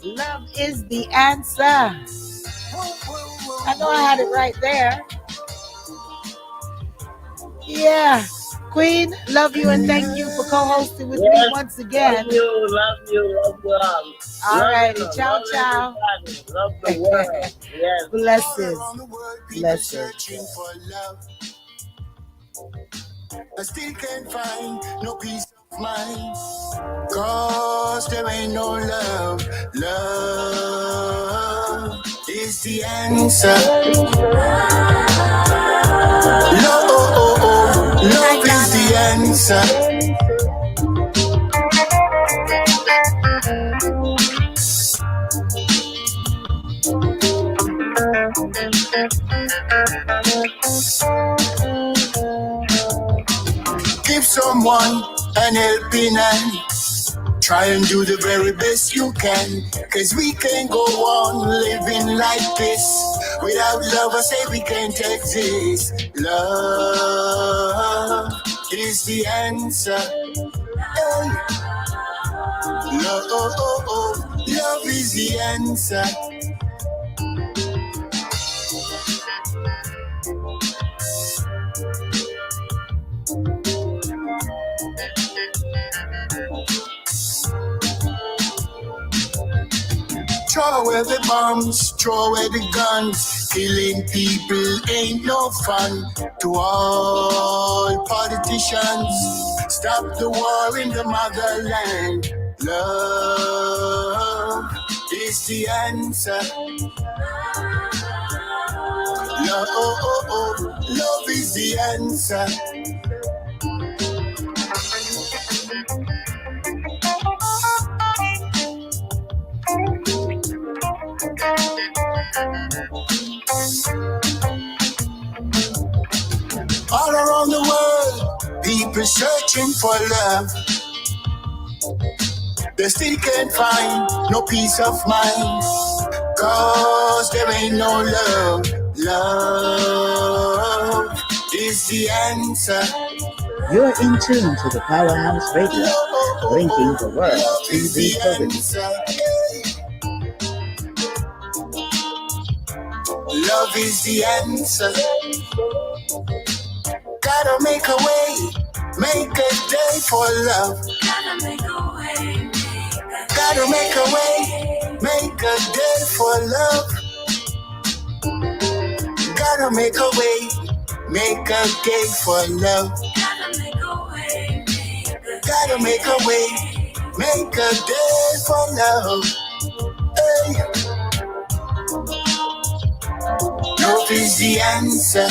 Love is the answer. I know I had it right there. Yeah. Queen, love you and thank you for co-hosting with me once again. Love you. All righty. Ciao, ciao. Love the world. Yes. Blessings. I still can't find no peace of mind. Cause there ain't no love. Love is the answer. Love is the answer. Give someone an helping hand. Try and do the very best you can. Cause we can't go on living like this. Without love, I say we can't exist. Love is the answer. Hey. Love is the answer. Throw away the bombs, throw away the guns. Killing people ain't no fun. To all politicians, stop the war in the motherland. Love is the answer. Love is the answer. All around the world, people searching for love. They still can't find no peace of mind, 'cause there ain't no love. Love is the answer. You're in tune to the Powerhouse Radio, linking the world to the answer. Love is the answer. Gotta make a way, make a day for love. Gotta make a way, make a day for love. Gotta make a way, make a day for love. Gotta make a way, make a day for love. Hey. Love is the answer.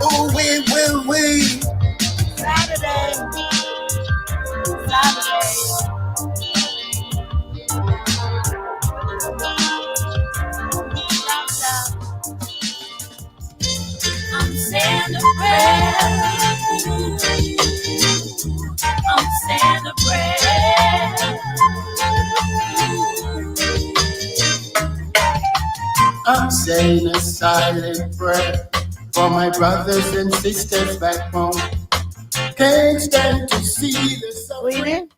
Oh, we. Saturday. I'm saying a prayer. I'm saying a prayer. I'm saying a silent prayer for my brothers and sisters back home. Can't stand to see the suffering.